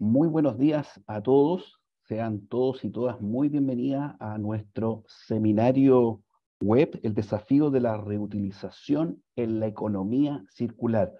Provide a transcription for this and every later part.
Muy buenos días a todos. Sean todos y todas muy bienvenidas a nuestro seminario web, El desafío de la reutilización en la economía circular.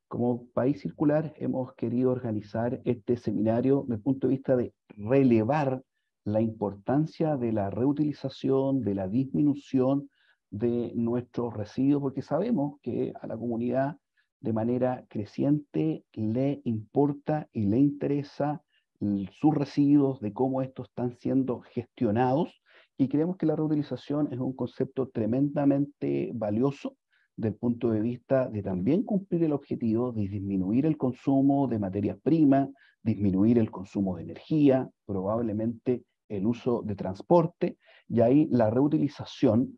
Como País Circular hemos querido organizar este seminario desde el punto de vista de relevar la importancia de la reutilización, de la disminución de nuestros residuos, porque sabemos que a la comunidad de manera creciente le importa y le interesa sus residuos, de cómo estos están siendo gestionados, y creemos que la reutilización es un concepto tremendamente valioso desde el punto de vista de también cumplir el objetivo de disminuir el consumo de materias primas, disminuir el consumo de energía, probablemente el uso de transporte, y ahí la reutilización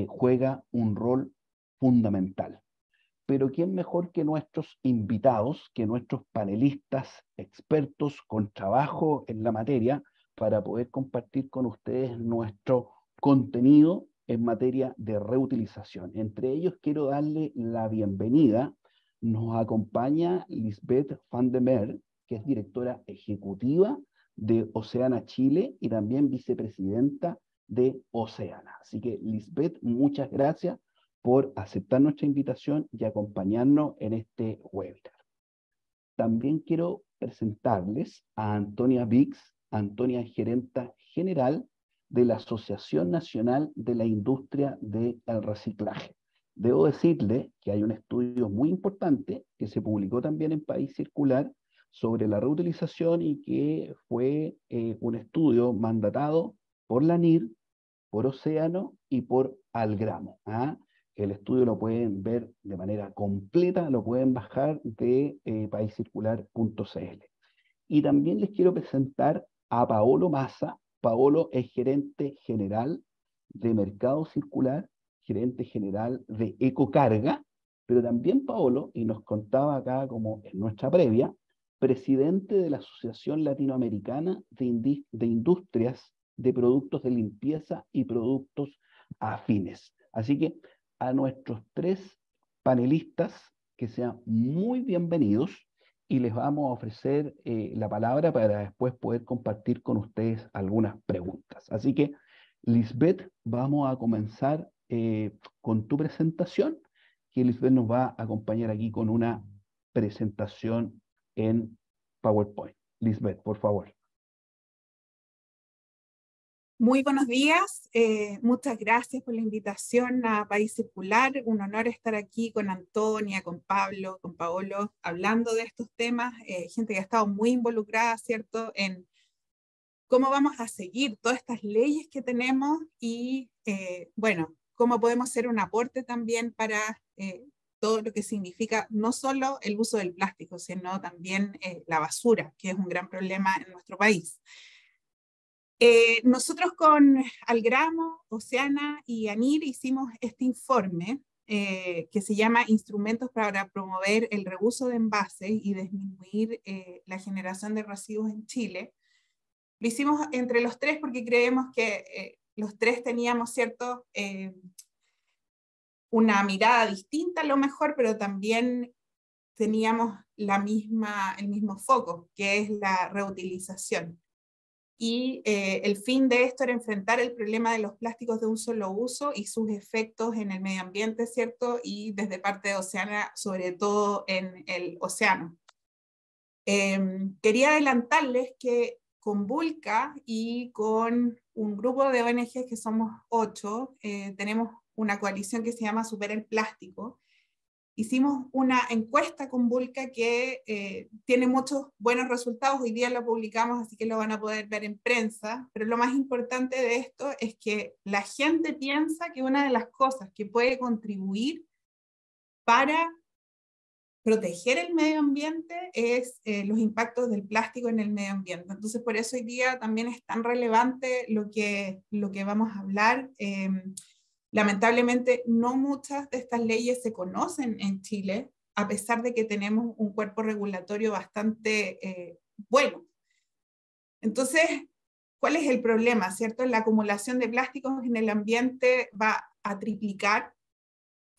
juega un rol fundamental. Pero ¿quién mejor que nuestros invitados, que nuestros panelistas expertos con trabajo en la materia, para poder compartir con ustedes nuestro contenido en materia de reutilización? Entre ellos quiero darle la bienvenida. Nos acompaña Lisbeth van der Meer, que es directora ejecutiva de Oceana Chile y también vicepresidenta de Oceana. Así que, Lisbeth, muchas gracias por aceptar nuestra invitación y acompañarnos en este webinar. También quiero presentarles a Antonia Vix. Antonia es gerenta general de la Asociación Nacional de la Industria del Reciclaje. Debo decirle que hay un estudio muy importante que se publicó también en País Circular sobre la reutilización y que fue un estudio mandatado por la NIR, por Océano y por Algramo. El estudio lo pueden ver de manera completa, lo pueden bajar de paiscircular.cl. Y también les quiero presentar a Paolo Massa. Paolo es gerente general de Mercado Circular, gerente general de Ecocarga, pero también Paolo, y nos contaba acá como en nuestra previa, presidente de la Asociación Latinoamericana de Industrias de Productos de Limpieza y Productos Afines. Así que a nuestros tres panelistas, que sean muy bienvenidos, y les vamos a ofrecer la palabra para después poder compartir con ustedes algunas preguntas. Así que, Lisbeth, vamos a comenzar con tu presentación, que Lisbeth nos va a acompañar aquí con una presentación en PowerPoint. Lisbeth, por favor. Muy buenos días, muchas gracias por la invitación a País Circular. Un honor estar aquí con Antonia, con Pablo, con Paolo, hablando de estos temas, gente que ha estado muy involucrada, ¿cierto?, en cómo vamos a seguir todas estas leyes que tenemos y, bueno, cómo podemos hacer un aporte también para todo lo que significa no solo el uso del plástico, sino también la basura, que es un gran problema en nuestro país. Nosotros con Algramo, Oceana y ANIR hicimos este informe que se llama Instrumentos para promover el reuso de envases y disminuir la generación de residuos en Chile. Lo hicimos entre los tres porque creemos que los tres teníamos, ¿cierto?, una mirada distinta a lo mejor, pero también teníamos el mismo foco, que es la reutilización. Y el fin de esto era enfrentar el problema de los plásticos de un solo uso y sus efectos en el medio ambiente, ¿cierto? Y desde parte de Oceana, sobre todo en el océano. Quería adelantarles que con Vulca y con un grupo de ONGs que somos 8, tenemos una coalición que se llama Supera el Plástico. Hicimos una encuesta con Vulca que tiene muchos buenos resultados. Hoy día lo publicamos, así que lo van a poder ver en prensa. Pero lo más importante de esto es que la gente piensa que una de las cosas que puede contribuir para proteger el medio ambiente es los impactos del plástico en el medio ambiente. Entonces, por eso hoy día también es tan relevante lo que vamos a hablar. Lamentablemente, no muchas de estas leyes se conocen en Chile, a pesar de que tenemos un cuerpo regulatorio bastante bueno. Entonces, ¿cuál es el problema, cierto? La acumulación de plásticos en el ambiente va a triplicar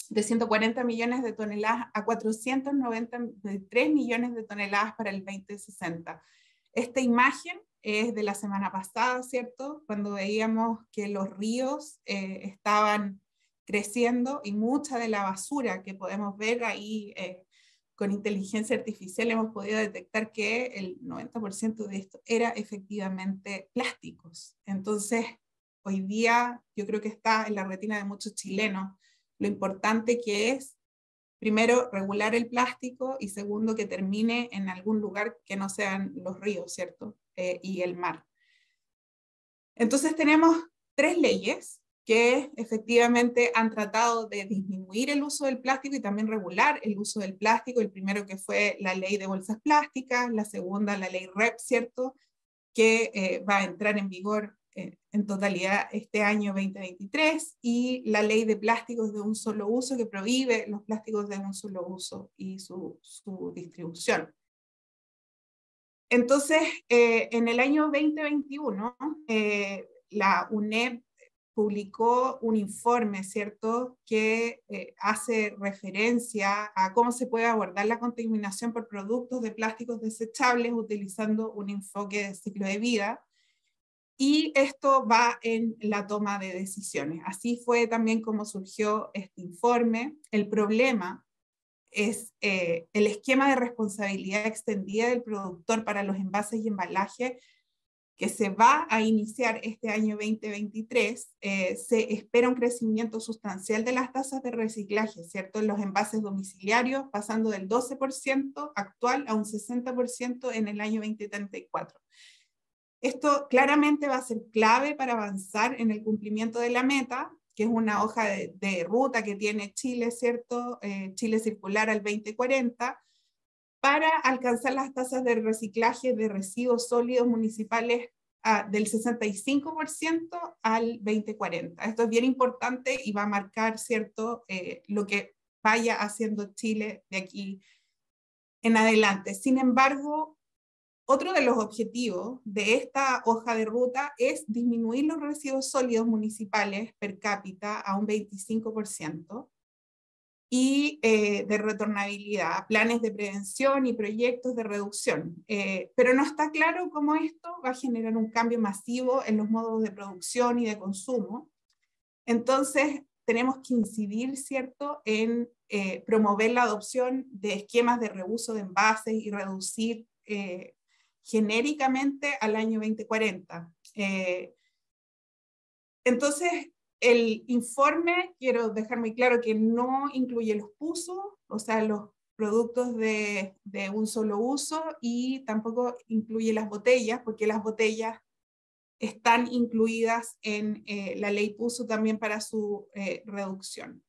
de 140 millones de toneladas a 493 millones de toneladas para el 2060. Esta imagen es de la semana pasada, ¿cierto? Cuando veíamos que los ríos estaban creciendo y mucha de la basura que podemos ver ahí con inteligencia artificial hemos podido detectar que el 90% de esto era efectivamente plásticos. Entonces, hoy día yo creo que está en la retina de muchos chilenos lo importante que es, primero, regular el plástico y segundo, que termine en algún lugar que no sean los ríos, ¿cierto? Y el mar. Entonces tenemos 3 leyes que efectivamente han tratado de disminuir el uso del plástico y también regular el uso del plástico. El primero que fue la ley de bolsas plásticas, la segunda la ley REP, ¿cierto? Que va a entrar en vigor en totalidad este año 2023, y la ley de plásticos de un solo uso que prohíbe los plásticos de un solo uso y su distribución. Entonces, en el año 2021, la UNEP publicó un informe, ¿cierto?, que hace referencia a cómo se puede abordar la contaminación por productos de plásticos desechables utilizando un enfoque de ciclo de vida, y esto va en la toma de decisiones. Así fue también como surgió este informe. El problema es el esquema de responsabilidad extendida del productor para los envases y embalajes que se va a iniciar este año 2023, se espera un crecimiento sustancial de las tasas de reciclaje, ¿cierto? En los envases domiciliarios, pasando del 12% actual a un 60% en el año 2034. Esto claramente va a ser clave para avanzar en el cumplimiento de la meta, que es una hoja de ruta que tiene Chile, ¿cierto? Chile Circular al 2040, para alcanzar las tasas de reciclaje de residuos sólidos municipales del 65% al 2040. Esto es bien importante y va a marcar, ¿cierto?, lo que vaya haciendo Chile de aquí en adelante. Sin embargo, otro de los objetivos de esta hoja de ruta es disminuir los residuos sólidos municipales per cápita a un 25%, y de retornabilidad, planes de prevención y proyectos de reducción. Pero no está claro cómo esto va a generar un cambio masivo en los modos de producción y de consumo. Entonces, tenemos que incidir, ¿cierto?, en promover la adopción de esquemas de reuso de envases y reducir genéricamente al año 2040. Entonces, el informe, quiero dejar muy claro que no incluye los PUSO, o sea, los productos de un solo uso, y tampoco incluye las botellas, porque las botellas están incluidas en la ley PUSO también para su reducción.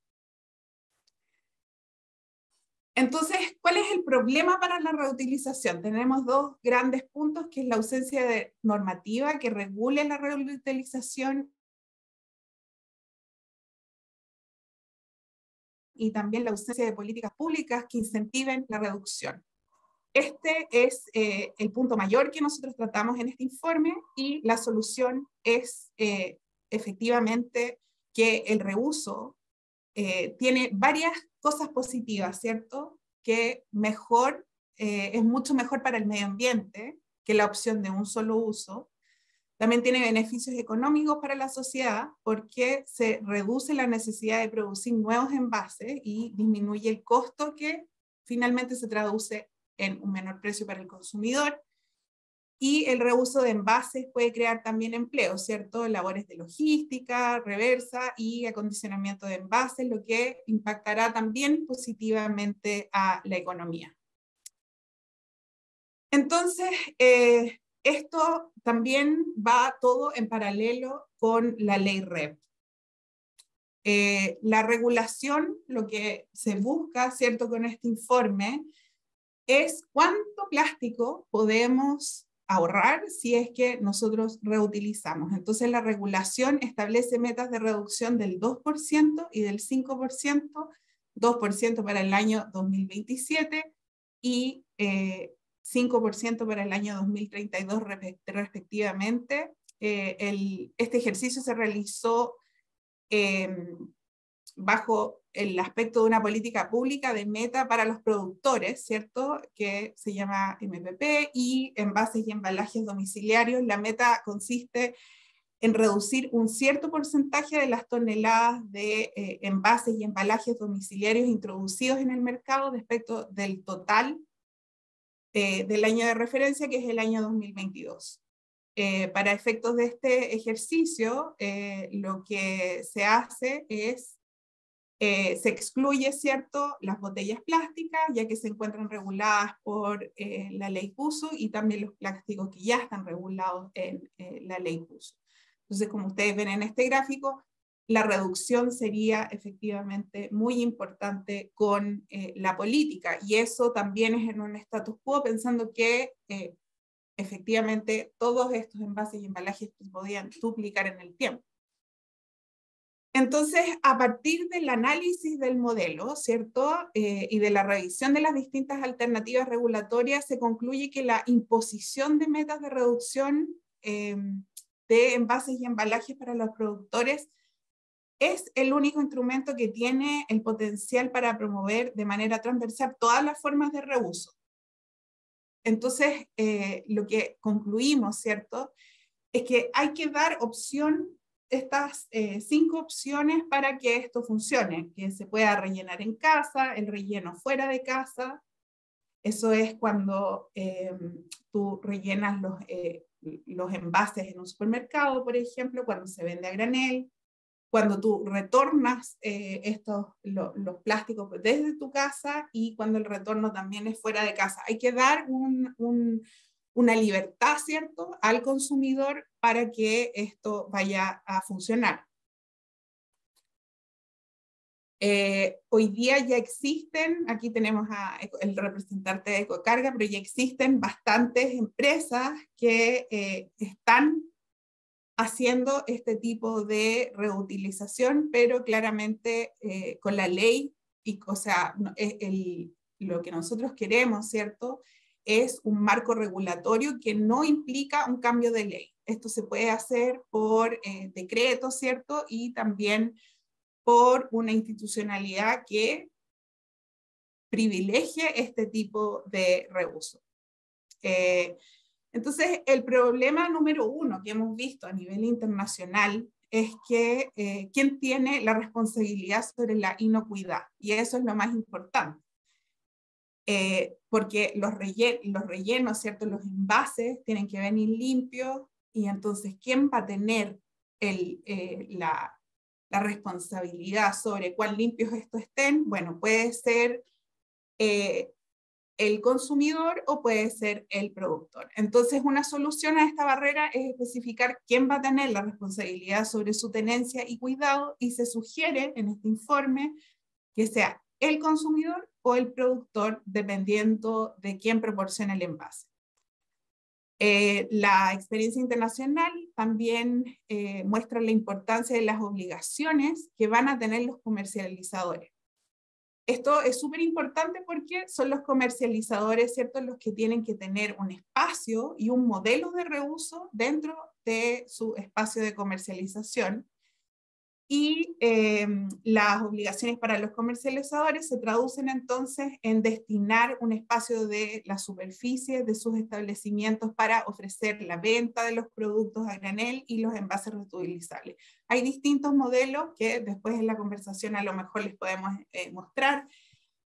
Entonces, ¿cuál es el problema para la reutilización? Tenemos 2 grandes puntos, que es la ausencia de normativa que regule la reutilización y también la ausencia de políticas públicas que incentiven la reducción. Este es el punto mayor que nosotros tratamos en este informe, y la solución es efectivamente que el reuso tiene varias cosas positivas, ¿cierto? Que es mucho mejor para el medio ambiente que la opción de un solo uso. También tiene beneficios económicos para la sociedad porque se reduce la necesidad de producir nuevos envases y disminuye el costo, que finalmente se traduce en un menor precio para el consumidor. Y el reuso de envases puede crear también empleo, ¿cierto? Labores de logística, reversa y acondicionamiento de envases, lo que impactará también positivamente a la economía. Entonces, esto también va todo en paralelo con la ley REP. La regulación, lo que se busca, ¿cierto?, con este informe, es cuánto plástico podemos ahorrar si es que nosotros reutilizamos. Entonces la regulación establece metas de reducción del 2% y del 5%, 2% para el año 2027 y 5% para el año 2032 respectivamente. Este ejercicio se realizó bajo el aspecto de una política pública de meta para los productores, ¿cierto? Que se llama MPP, y envases y embalajes domiciliarios. La meta consiste en reducir un cierto porcentaje de las toneladas de envases y embalajes domiciliarios introducidos en el mercado respecto del total del año de referencia, que es el año 2022. Para efectos de este ejercicio, lo que se hace es se excluye, ¿cierto?, las botellas plásticas, ya que se encuentran reguladas por la ley PUSO, y también los plásticos que ya están regulados en la ley PUSO. Entonces, como ustedes ven en este gráfico, la reducción sería efectivamente muy importante con la política, y eso también es en un status quo, pensando que efectivamente todos estos envases y embalajes se podían duplicar en el tiempo. Entonces, a partir del análisis del modelo, ¿cierto? Y de la revisión de las distintas alternativas regulatorias, se concluye que la imposición de metas de reducción de envases y embalajes para los productores es el único instrumento que tiene el potencial para promover de manera transversal todas las formas de reuso. Entonces, lo que concluimos, ¿cierto?, es que hay que dar opción, estas 5 opciones para que esto funcione, que se pueda rellenar en casa, el relleno fuera de casa. Eso es cuando tú rellenas los envases en un supermercado, por ejemplo, cuando se vende a granel, cuando tú retornas los plásticos desde tu casa, y cuando el retorno también es fuera de casa. Hay que dar una libertad, ¿cierto?, al consumidor para que esto vaya a funcionar. Hoy día ya existen, aquí tenemos el representante de Ecocarga, pero ya existen bastantes empresas que están haciendo este tipo de reutilización, pero claramente con la ley, y, o sea, lo que nosotros queremos, ¿cierto?, es un marco regulatorio que no implica un cambio de ley. Esto se puede hacer por decreto, ¿cierto?, y también por una institucionalidad que privilegie este tipo de reuso. Entonces, el problema número 1 que hemos visto a nivel internacional es que ¿quién tiene la responsabilidad sobre la inocuidad? Y eso es lo más importante. Porque los rellenos, ¿cierto?, los envases tienen que venir limpios, y entonces, ¿quién va a tener la responsabilidad sobre cuán limpios estos estén? Bueno, puede ser el consumidor o puede ser el productor. Entonces, una solución a esta barrera es especificar quién va a tener la responsabilidad sobre su tenencia y cuidado, y se sugiere en este informe que sea el consumidor o el productor, dependiendo de quién proporciona el envase. La experiencia internacional también muestra la importancia de las obligaciones que van a tener los comercializadores. Esto es súper importante porque son los comercializadores, ¿cierto?, los que tienen que tener un espacio y un modelo de reuso dentro de su espacio de comercialización. Y las obligaciones para los comercializadores se traducen entonces en destinar un espacio de la superficie de sus establecimientos para ofrecer la venta de los productos a granel y los envases reutilizables. Hay distintos modelos que después en la conversación a lo mejor les podemos mostrar,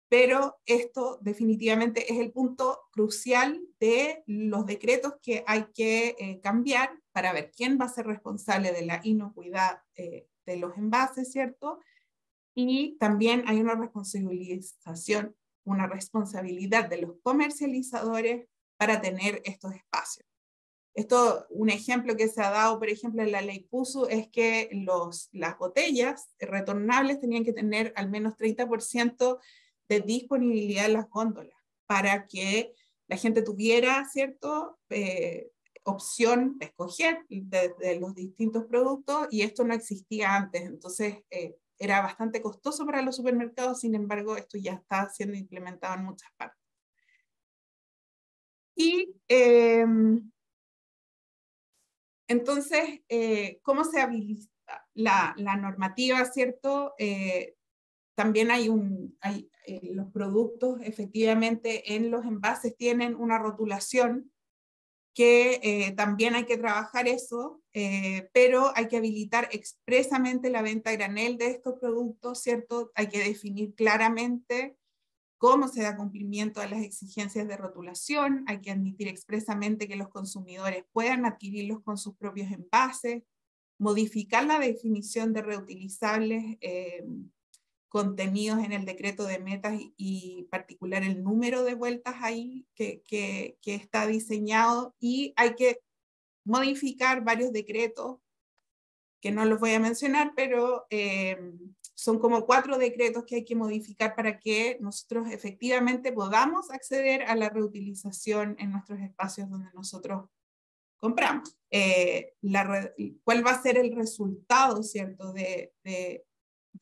pero esto definitivamente es el punto crucial de los decretos que hay que cambiar para ver quién va a ser responsable de la inocuidad de los envases, ¿cierto? Y también hay una responsabilidad de los comercializadores para tener estos espacios. Un ejemplo que se ha dado, por ejemplo, en la ley PUSO, es que las botellas retornables tenían que tener al menos 30% de disponibilidad en las góndolas para que la gente tuviera, ¿cierto?, opción de escoger de los distintos productos, y esto no existía antes. Entonces era bastante costoso para los supermercados. Sin embargo, esto ya está siendo implementado en muchas partes. Y entonces, ¿cómo se habilita la normativa, ¿cierto? también los productos efectivamente en los envases tienen una rotulación que también hay que trabajar eso, pero hay que habilitar expresamente la venta a granel de estos productos, ¿cierto? Hay que definir claramente cómo se da cumplimiento a las exigencias de rotulación, hay que admitir expresamente que los consumidores puedan adquirirlos con sus propios envases, modificar la definición de reutilizables contenidos en el decreto de metas y particular el número de vueltas ahí que está diseñado, y hay que modificar varios decretos que no los voy a mencionar, pero son como 4 decretos que hay que modificar para que nosotros efectivamente podamos acceder a la reutilización en nuestros espacios donde nosotros compramos. ¿Cuál va a ser el resultado, cierto, de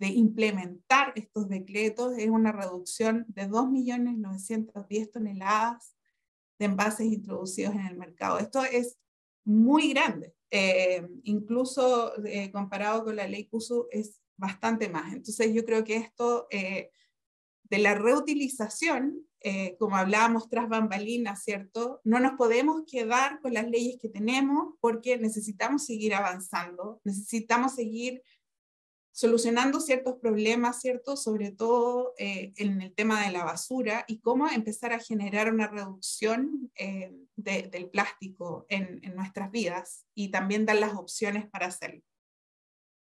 implementar estos decretos? Es una reducción de 2.910.000 toneladas de envases introducidos en el mercado. Esto es muy grande, incluso comparado con la ley CUSU es bastante más. Entonces yo creo que esto de la reutilización, como hablábamos tras bambalinas, ¿cierto? No nos podemos quedar con las leyes que tenemos porque necesitamos seguir avanzando, necesitamos seguir solucionando ciertos problemas, ¿cierto? Sobre todo en el tema de la basura y cómo empezar a generar una reducción del plástico en nuestras vidas y también dar las opciones para hacerlo.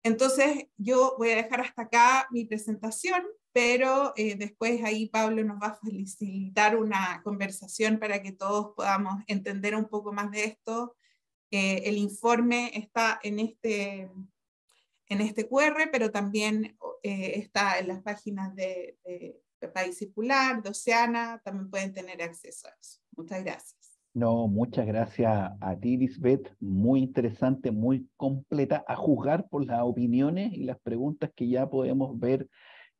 Entonces, yo voy a dejar hasta acá mi presentación, pero después ahí Pablo nos va a facilitar una conversación para que todos podamos entender un poco más de esto. El informe está en este QR, pero también está en las páginas de País Circular, de Oceana, también pueden tener acceso a eso. Muchas gracias. No, muchas gracias a ti, Lisbeth. Muy interesante, muy completa, a juzgar por las opiniones y las preguntas que ya podemos ver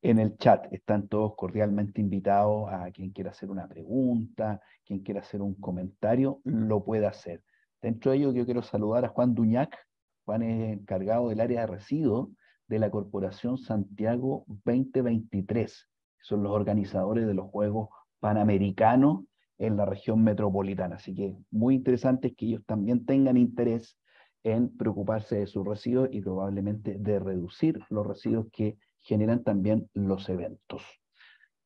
en el chat. Están todos cordialmente invitados. A quien quiera hacer una pregunta, quien quiera hacer un comentario, lo puede hacer. Dentro de ello, yo quiero saludar a Juan Duñac. Juan es encargado del área de residuos de la Corporación Santiago 2023. Son los organizadores de los Juegos Panamericanos en la región metropolitana. Así que muy interesante es que ellos también tengan interés en preocuparse de sus residuos y probablemente de reducir los residuos que generan también los eventos.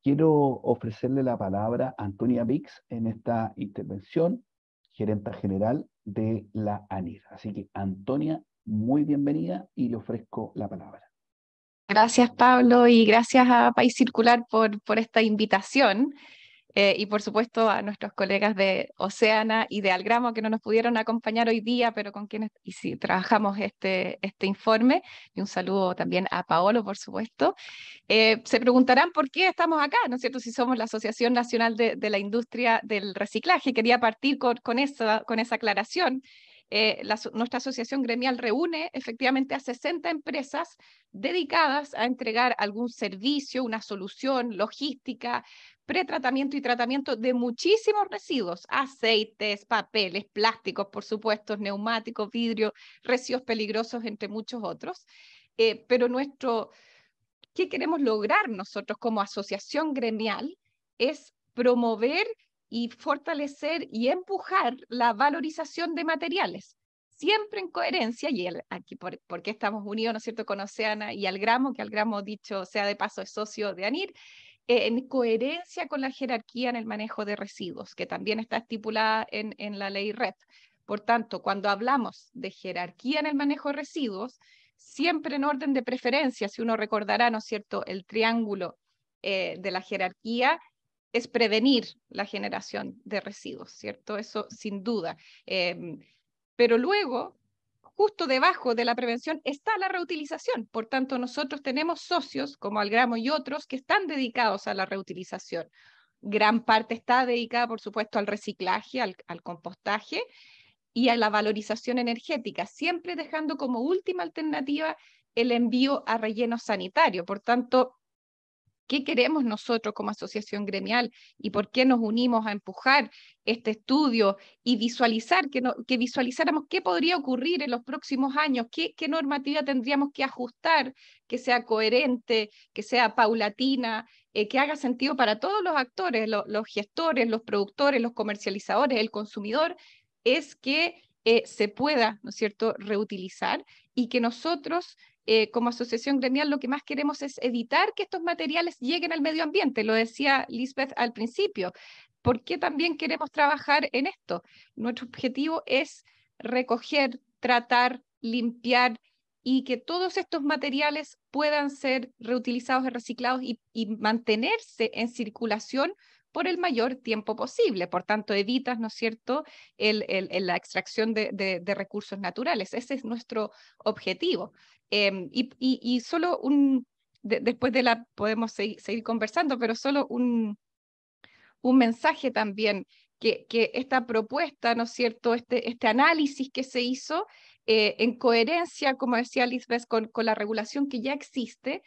Quiero ofrecerle la palabra a Antonia Vix en esta intervención, gerenta general de la ANIR. Así que, Antonia, muy bienvenida y le ofrezco la palabra. Gracias, Pablo, y gracias a País Circular por esta invitación. Y por supuesto a nuestros colegas de Oceana y de Algramo que no nos pudieron acompañar hoy día, pero con quienes sí, trabajamos este informe. Y un saludo también a Paolo, por supuesto. Se preguntarán por qué estamos acá, ¿no es cierto? Si somos la Asociación Nacional de la Industria del Reciclaje. Quería partir con esa aclaración. Nuestra asociación gremial reúne efectivamente a 60 empresas dedicadas a entregar algún servicio, una solución logística, pretratamiento y tratamiento de muchísimos residuos, aceites, papeles, plásticos, por supuesto, neumáticos, vidrio, residuos peligrosos, entre muchos otros. Pero ¿qué queremos lograr nosotros como asociación gremial? Es promover y fortalecer y empujar la valorización de materiales, siempre en coherencia, y aquí porque estamos unidos, ¿no es cierto?, con Oceana y Algramo, que Algramo, dicho sea de paso, es socio de ANIR, en coherencia con la jerarquía en el manejo de residuos, que también está estipulada en la ley REP. Por tanto, cuando hablamos de jerarquía en el manejo de residuos, siempre en orden de preferencia, si uno recordará, ¿no es cierto?, el triángulo de la jerarquía es prevenir la generación de residuos, ¿cierto? Eso sin duda. Pero luego, justo debajo de la prevención está la reutilización. Por tanto, nosotros tenemos socios como Algramo y otros que están dedicados a la reutilización. Gran parte está dedicada, por supuesto, al reciclaje, al compostaje y a la valorización energética, siempre dejando como última alternativa el envío a relleno sanitario. Por tanto, qué queremos nosotros como asociación gremial y por qué nos unimos a empujar este estudio y visualizar, que visualizáramos qué podría ocurrir en los próximos años, qué normativa tendríamos que ajustar, que sea coherente, que sea paulatina, que haga sentido para todos los actores, los gestores, los productores, los comercializadores, el consumidor, es que se pueda, ¿no es cierto?, reutilizar y que nosotros, como asociación gremial, lo que más queremos es evitar que estos materiales lleguen al medio ambiente. Lo decía Lisbeth al principio. ¿Por qué también queremos trabajar en esto? Nuestro objetivo es recoger, tratar, limpiar y que todos estos materiales puedan ser reutilizados y reciclados y mantenerse en circulación por el mayor tiempo posible. Por tanto, evitas, ¿no es cierto?, la extracción de recursos naturales. Ese es nuestro objetivo. Y solo después de podemos seguir conversando, pero solo un mensaje también, que esta propuesta, ¿no es cierto?, este análisis que se hizo en coherencia, como decía Lisbeth, con la regulación que ya existe,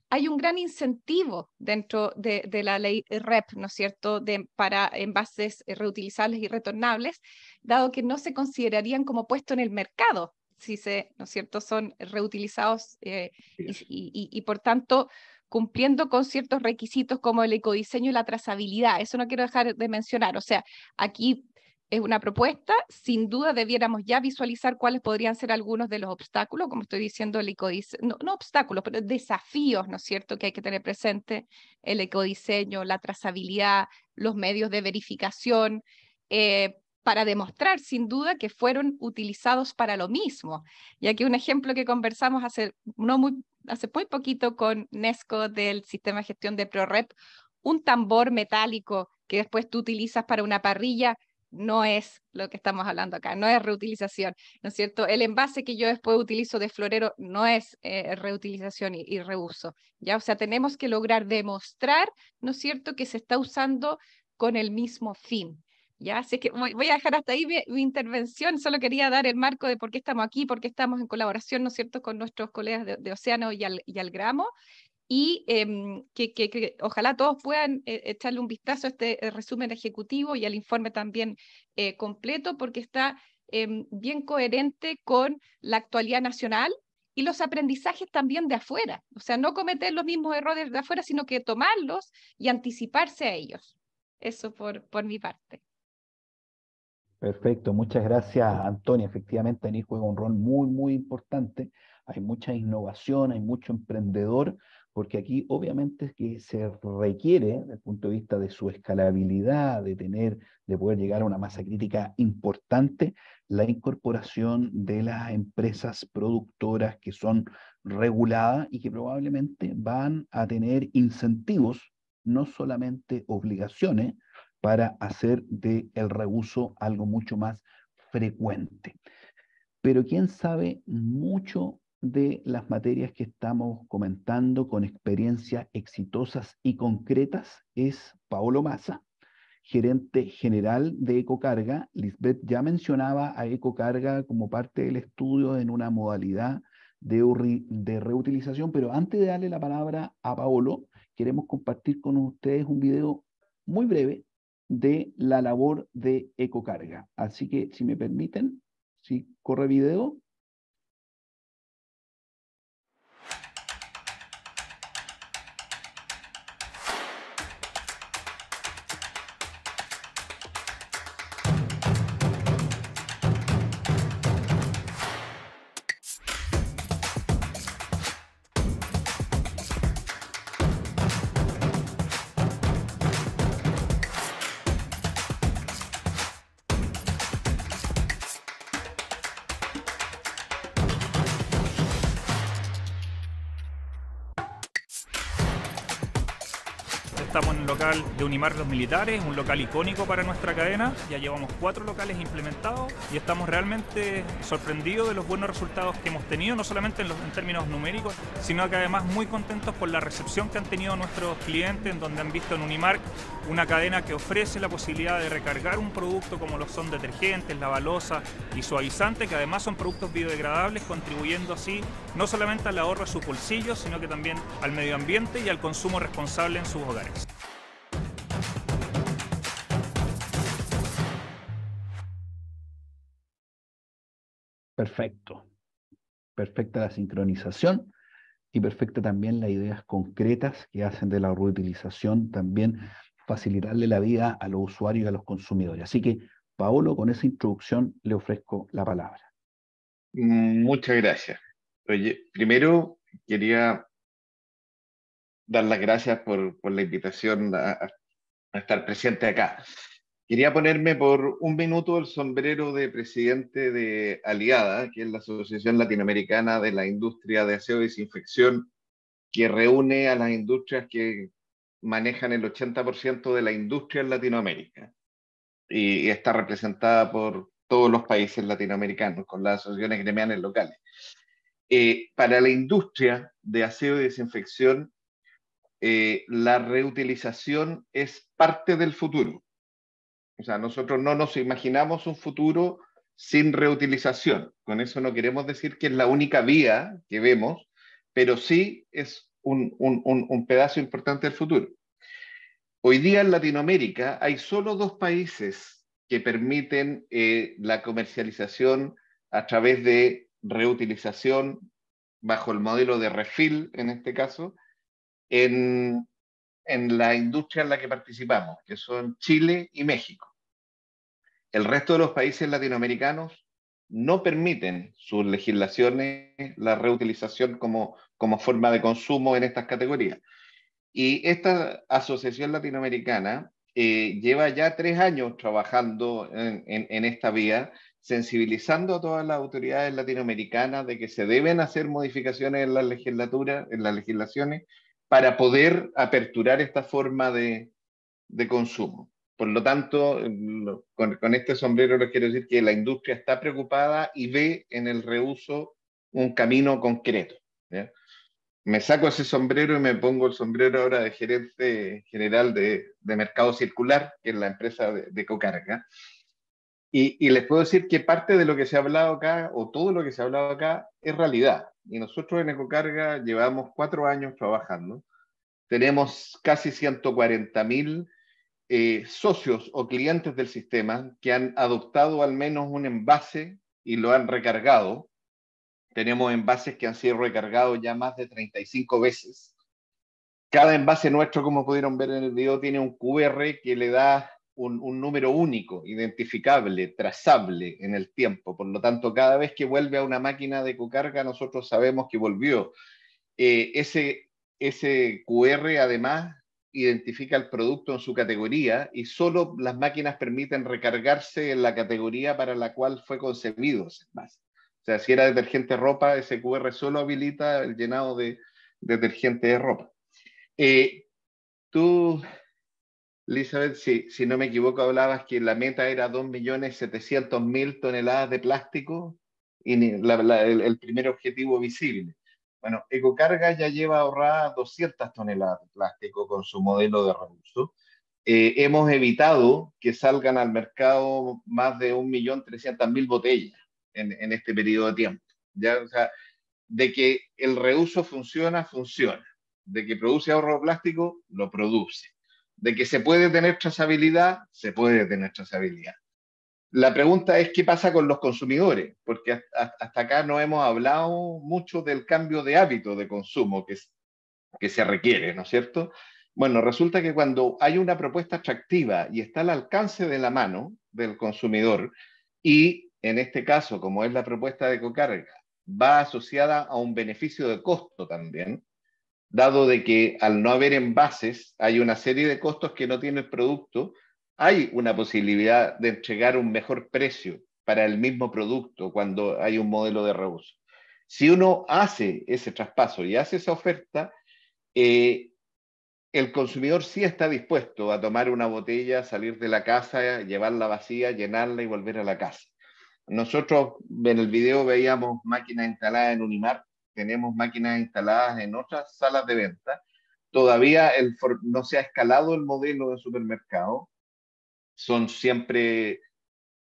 hay un gran incentivo dentro de la ley REP, ¿no es cierto?, para envases reutilizables y retornables, dado que no se considerarían como puestos en el mercado, si ¿no es cierto?, son reutilizados y por tanto cumpliendo con ciertos requisitos como el ecodiseño y la trazabilidad. Eso no quiero dejar de mencionar. O sea, aquí es una propuesta, sin duda debiéramos ya visualizar cuáles podrían ser algunos de los obstáculos, como estoy diciendo, el ecodiseño, no obstáculos, pero desafíos, ¿no es cierto?, que hay que tener presente, el ecodiseño, la trazabilidad, los medios de verificación, para demostrar sin duda que fueron utilizados para lo mismo. Y aquí un ejemplo que conversamos hace muy poquito con Nesco del sistema de gestión de ProRep, un tambor metálico que después tú utilizas para una parrilla, no es lo que estamos hablando acá, no es reutilización, ¿no es cierto? El envase que yo después utilizo de florero no es reutilización y reuso, ¿ya? O sea, tenemos que lograr demostrar, ¿no es cierto?, que se está usando con el mismo fin. ¿Ya? Así que voy a dejar hasta ahí mi intervención. Solo quería dar el marco de por qué estamos aquí, por qué estamos en colaboración, ¿no es cierto?, con nuestros colegas de Océano y Algramo, y que ojalá todos puedan echarle un vistazo a este resumen ejecutivo y al informe también completo, porque está bien coherente con la actualidad nacional y los aprendizajes también de afuera. O sea, no cometer los mismos errores de afuera, sino que tomarlos y anticiparse a ellos. Eso por mi parte. Perfecto, muchas gracias, Antonia. Efectivamente, ahí juega un rol muy, muy importante. Hay mucha innovación, hay mucho emprendedor, porque aquí obviamente es que se requiere, desde el punto de vista de su escalabilidad, de poder llegar a una masa crítica importante, la incorporación de las empresas productoras que son reguladas y que probablemente van a tener incentivos, no solamente obligaciones, para hacer del reuso algo mucho más frecuente. Pero quien sabe mucho de las materias que estamos comentando con experiencias exitosas y concretas es Paolo Massa, gerente general de Ecocarga. Lisbeth ya mencionaba a Ecocarga como parte del estudio en una modalidad de reutilización, pero antes de darle la palabra a Paolo, queremos compartir con ustedes un video muy breve de la labor de Ecocarga. Así que, si me permiten, si corre video. estamos en el local de Unimark Los Militares, un local icónico para nuestra cadena. Ya llevamos 4 locales implementados y estamos realmente sorprendidos de los buenos resultados que hemos tenido, no solamente en términos numéricos, sino que además muy contentos por la recepción que han tenido nuestros clientes, en donde han visto en Unimark una cadena que ofrece la posibilidad de recargar un producto como lo son detergentes, lavalosa y suavizantes, que además son productos biodegradables, contribuyendo así no solamente al ahorro de sus bolsillos, sino que también al medio ambiente y al consumo responsable en sus hogares. Perfecto. Perfecta la sincronización y perfecta también las ideas concretas que hacen de la reutilización también facilitarle la vida a los usuarios y a los consumidores. Así que, Paolo, con esa introducción le ofrezco la palabra. Muchas gracias. Oye, primero quería dar las gracias por la invitación a estar presente acá. Quería ponerme por un minuto el sombrero de presidente de Aliada, que es la Asociación Latinoamericana de la Industria de Aseo y Desinfección, que reúne a las industrias que manejan el 80% de la industria en Latinoamérica. Y está representada por todos los países latinoamericanos, con las asociaciones gremiales locales. Para la industria de aseo y desinfección, la reutilización es parte del futuro. O sea, nosotros no nos imaginamos un futuro sin reutilización. Con eso no queremos decir que es la única vía que vemos, pero sí es un pedazo importante del futuro. Hoy día en Latinoamérica hay solo 2 países que permiten la comercialización a través de reutilización bajo el modelo de refill, en este caso, en la industria en la que participamos, que son Chile y México. El resto de los países latinoamericanos no permiten sus legislaciones la reutilización como forma de consumo en estas categorías. Y esta asociación latinoamericana lleva ya 3 años trabajando en esta vía, sensibilizando a todas las autoridades latinoamericanas de que se deben hacer modificaciones en la legislatura, en las legislaciones, para poder aperturar esta forma de consumo. Por lo tanto, con este sombrero les quiero decir que la industria está preocupada y ve en el reuso un camino concreto, ¿ya? Me saco ese sombrero y me pongo el sombrero ahora de gerente general de Mercado Circular, que es la empresa de Ecocarga. Y les puedo decir que parte de lo que se ha hablado acá, o todo lo que se ha hablado acá, es realidad. Y nosotros en Ecocarga llevamos 4 años trabajando. Tenemos casi 140.000 socios o clientes del sistema que han adoptado al menos un envase y lo han recargado. Tenemos envases que han sido recargados ya más de 35 veces. Cada envase nuestro, como pudieron ver en el video, tiene un QR que le da un número único, identificable, trazable en el tiempo. Por lo tanto, cada vez que vuelve a una máquina de Ecocarga, nosotros sabemos que volvió. Ese QR, además, identifica el producto en su categoría y solo las máquinas permiten recargarse en la categoría para la cual fue concebido ese envase. O sea, si era detergente ropa, ese QR solo habilita el llenado de detergente de ropa. Tú, Elizabeth, si no me equivoco, hablabas que la meta era 2.700.000 toneladas de plástico y el primer objetivo visible. Bueno, Ecocarga ya lleva ahorradas 200 toneladas de plástico con su modelo de reuso. Hemos evitado que salgan al mercado más de 1.300.000 botellas en este periodo de tiempo. ¿Ya? O sea, de que el reuso funciona, funciona. De que produce ahorro plástico, lo produce. De que se puede tener trazabilidad, se puede tener trazabilidad. La pregunta es qué pasa con los consumidores, porque hasta acá no hemos hablado mucho del cambio de hábito de consumo que se requiere, ¿no es cierto? Bueno, resulta que cuando hay una propuesta atractiva y está al alcance de la mano del consumidor, y en este caso, como es la propuesta de Ecocarga, va asociada a un beneficio de costo también, dado de que al no haber envases hay una serie de costos que no tiene el producto, hay una posibilidad de entregar un mejor precio para el mismo producto cuando hay un modelo de reuso. Si uno hace ese traspaso y hace esa oferta, el consumidor sí está dispuesto a tomar una botella, salir de la casa, llevarla vacía, llenarla y volver a la casa. Nosotros en el video veíamos máquinas instaladas en Unimar, tenemos máquinas instaladas en otras salas de venta. Todavía no se ha escalado el modelo de supermercado. Son siempre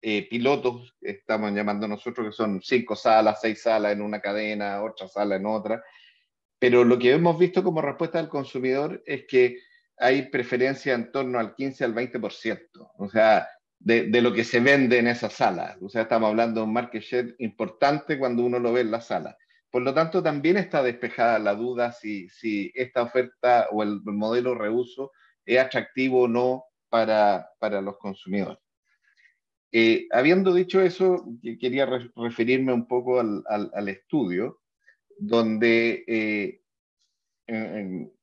pilotos, estamos llamando nosotros, que son 5 salas, 6 salas en una cadena, otra sala en otra. Pero lo que hemos visto como respuesta del consumidor es que hay preferencia en torno al 15 al 20%, o sea, de lo que se vende en esa sala. O sea, estamos hablando de un market share importante cuando uno lo ve en la sala. Por lo tanto, también está despejada la duda si esta oferta o el modelo reuso es atractivo o no para los consumidores. Habiendo dicho eso, quería referirme un poco al estudio, donde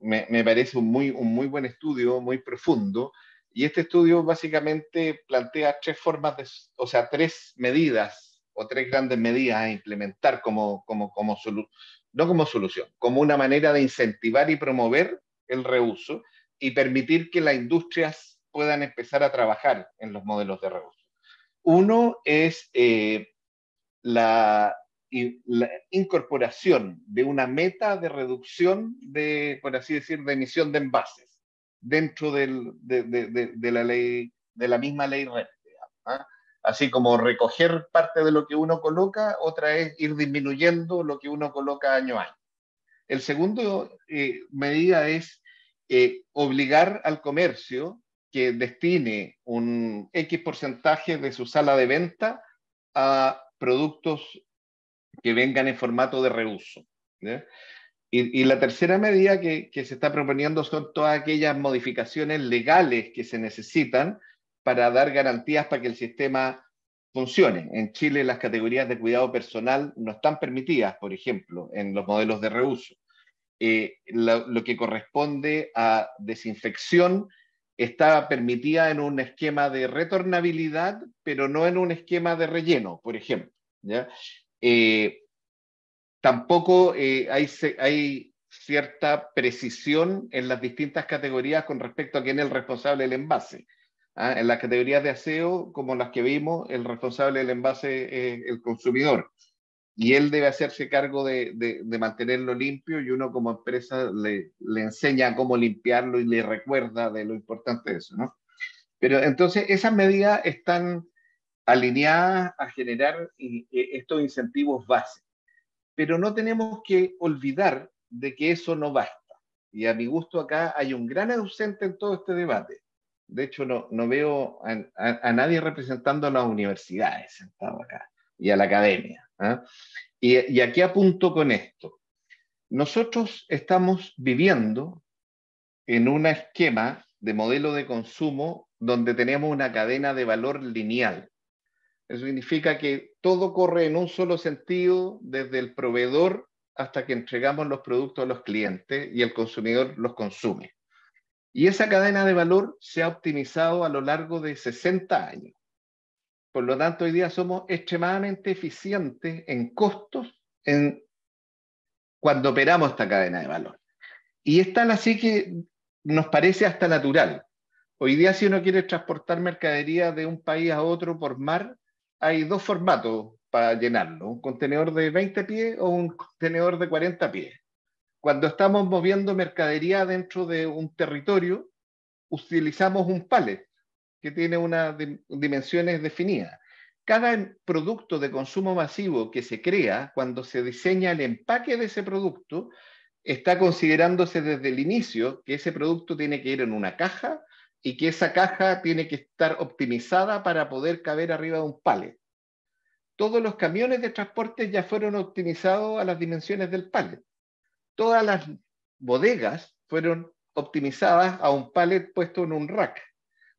me parece un muy buen estudio, muy profundo, y este estudio básicamente plantea 3 formas, o sea, 3 medidas o 3 grandes medidas a implementar no como solución, como una manera de incentivar y promover el reuso y permitir que las industrias puedan empezar a trabajar en los modelos de reuso. Uno es la incorporación de una meta de reducción de, por así decir, de emisión de envases dentro de la ley, de la misma ley RED, ¿ah? Así como recoger parte de lo que uno coloca, otra es ir disminuyendo lo que uno coloca año a año. El segundo medida es obligar al comercio que destine un X porcentaje de su sala de venta a productos que vengan en formato de reuso, ¿ya? Y la tercera medida que se está proponiendo son todas aquellas modificaciones legales que se necesitan para dar garantías para que el sistema funcione. En Chile las categorías de cuidado personal no están permitidas, por ejemplo, en los modelos de reuso. Lo que corresponde a desinfección está permitida en un esquema de retornabilidad, pero no en un esquema de relleno, por ejemplo, ¿ya? Tampoco hay cierta precisión en las distintas categorías con respecto a quién es el responsable del envase. ¿Ah? En las categorías de aseo, como las que vimos, el responsable del envase es el consumidor. Y él debe hacerse cargo de mantenerlo limpio, y uno como empresa le enseña cómo limpiarlo y le recuerda de lo importante de eso, ¿no? Pero entonces esas medidas están alineadas a generar estos incentivos básicos. Pero no tenemos que olvidar de que eso no basta. Y a mi gusto acá hay un gran ausente en todo este debate. De hecho, no veo a nadie representando a las universidades sentado acá y a la academia, ¿eh? Y aquí apunto con esto. Nosotros estamos viviendo en un esquema de modelo de consumo donde tenemos una cadena de valor lineal. Eso significa que todo corre en un solo sentido, desde el proveedor hasta que entregamos los productos a los clientes y el consumidor los consume. Y esa cadena de valor se ha optimizado a lo largo de 60 años. Por lo tanto, hoy día somos extremadamente eficientes en costos cuando operamos esta cadena de valor. Y es tal así que nos parece hasta natural. Hoy día, si uno quiere transportar mercadería de un país a otro por mar, hay 2 formatos para llenarlo: un contenedor de 20 pies o un contenedor de 40 pies. Cuando estamos moviendo mercadería dentro de un territorio, utilizamos un pallet que tiene unas dimensiones definidas. Cada producto de consumo masivo que se crea, cuando se diseña el empaque de ese producto, está considerándose desde el inicio que ese producto tiene que ir en una caja y que esa caja tiene que estar optimizada para poder caber arriba de un pallet. Todos los camiones de transporte ya fueron optimizados a las dimensiones del pallet. Todas las bodegas fueron optimizadas a un pallet puesto en un rack.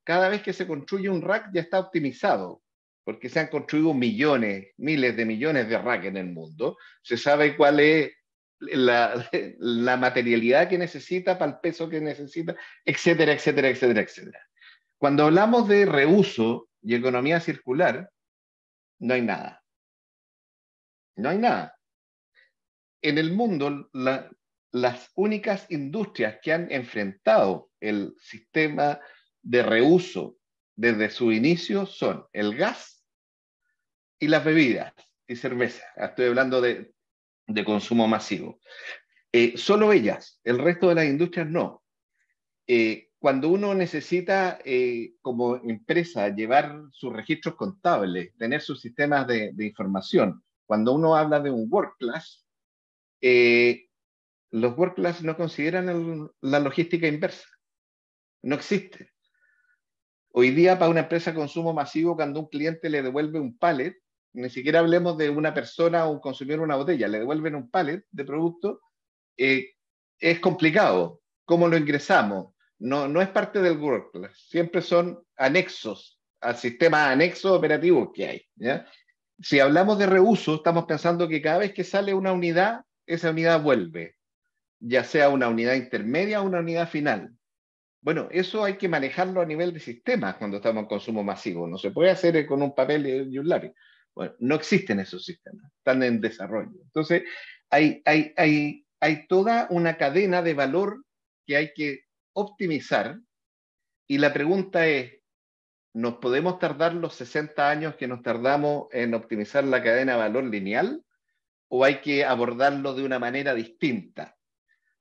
Cada vez que se construye un rack ya está optimizado, porque se han construido millones, miles de millones de racks en el mundo. Se sabe cuál es la materialidad que necesita para el peso que necesita, etcétera, etcétera, etcétera, etcétera. Cuando hablamos de reuso y economía circular, no hay nada. No hay nada. En el mundo, las únicas industrias que han enfrentado el sistema de reuso desde su inicio son el gas y las bebidas y cerveza. Estoy hablando de consumo masivo. Solo ellas, el resto de las industrias no. Cuando uno necesita como empresa llevar sus registros contables, tener sus sistemas de información, cuando uno habla de un work class, los work class no consideran la logística inversa. No existe. Hoy día para una empresa de consumo masivo, cuando un cliente le devuelve un pallet, ni siquiera hablemos de una persona o un consumidor una botella, le devuelven un pallet de producto, es complicado. ¿Cómo lo ingresamos? No es parte del work class, siempre son anexos al sistema anexo operativo que hay, ¿ya? Si hablamos de reuso, estamos pensando que cada vez que sale una unidad, esa unidad vuelve, ya sea una unidad intermedia o una unidad final. Bueno, eso hay que manejarlo a nivel de sistemas cuando estamos en consumo masivo. No se puede hacer con un papel y un lápiz. Bueno, no existen esos sistemas, están en desarrollo. Entonces, hay toda una cadena de valor que hay que optimizar, y la pregunta es, ¿nos podemos tardar los 60 años que nos tardamos en optimizar la cadena de valor lineal, o hay que abordarlo de una manera distinta?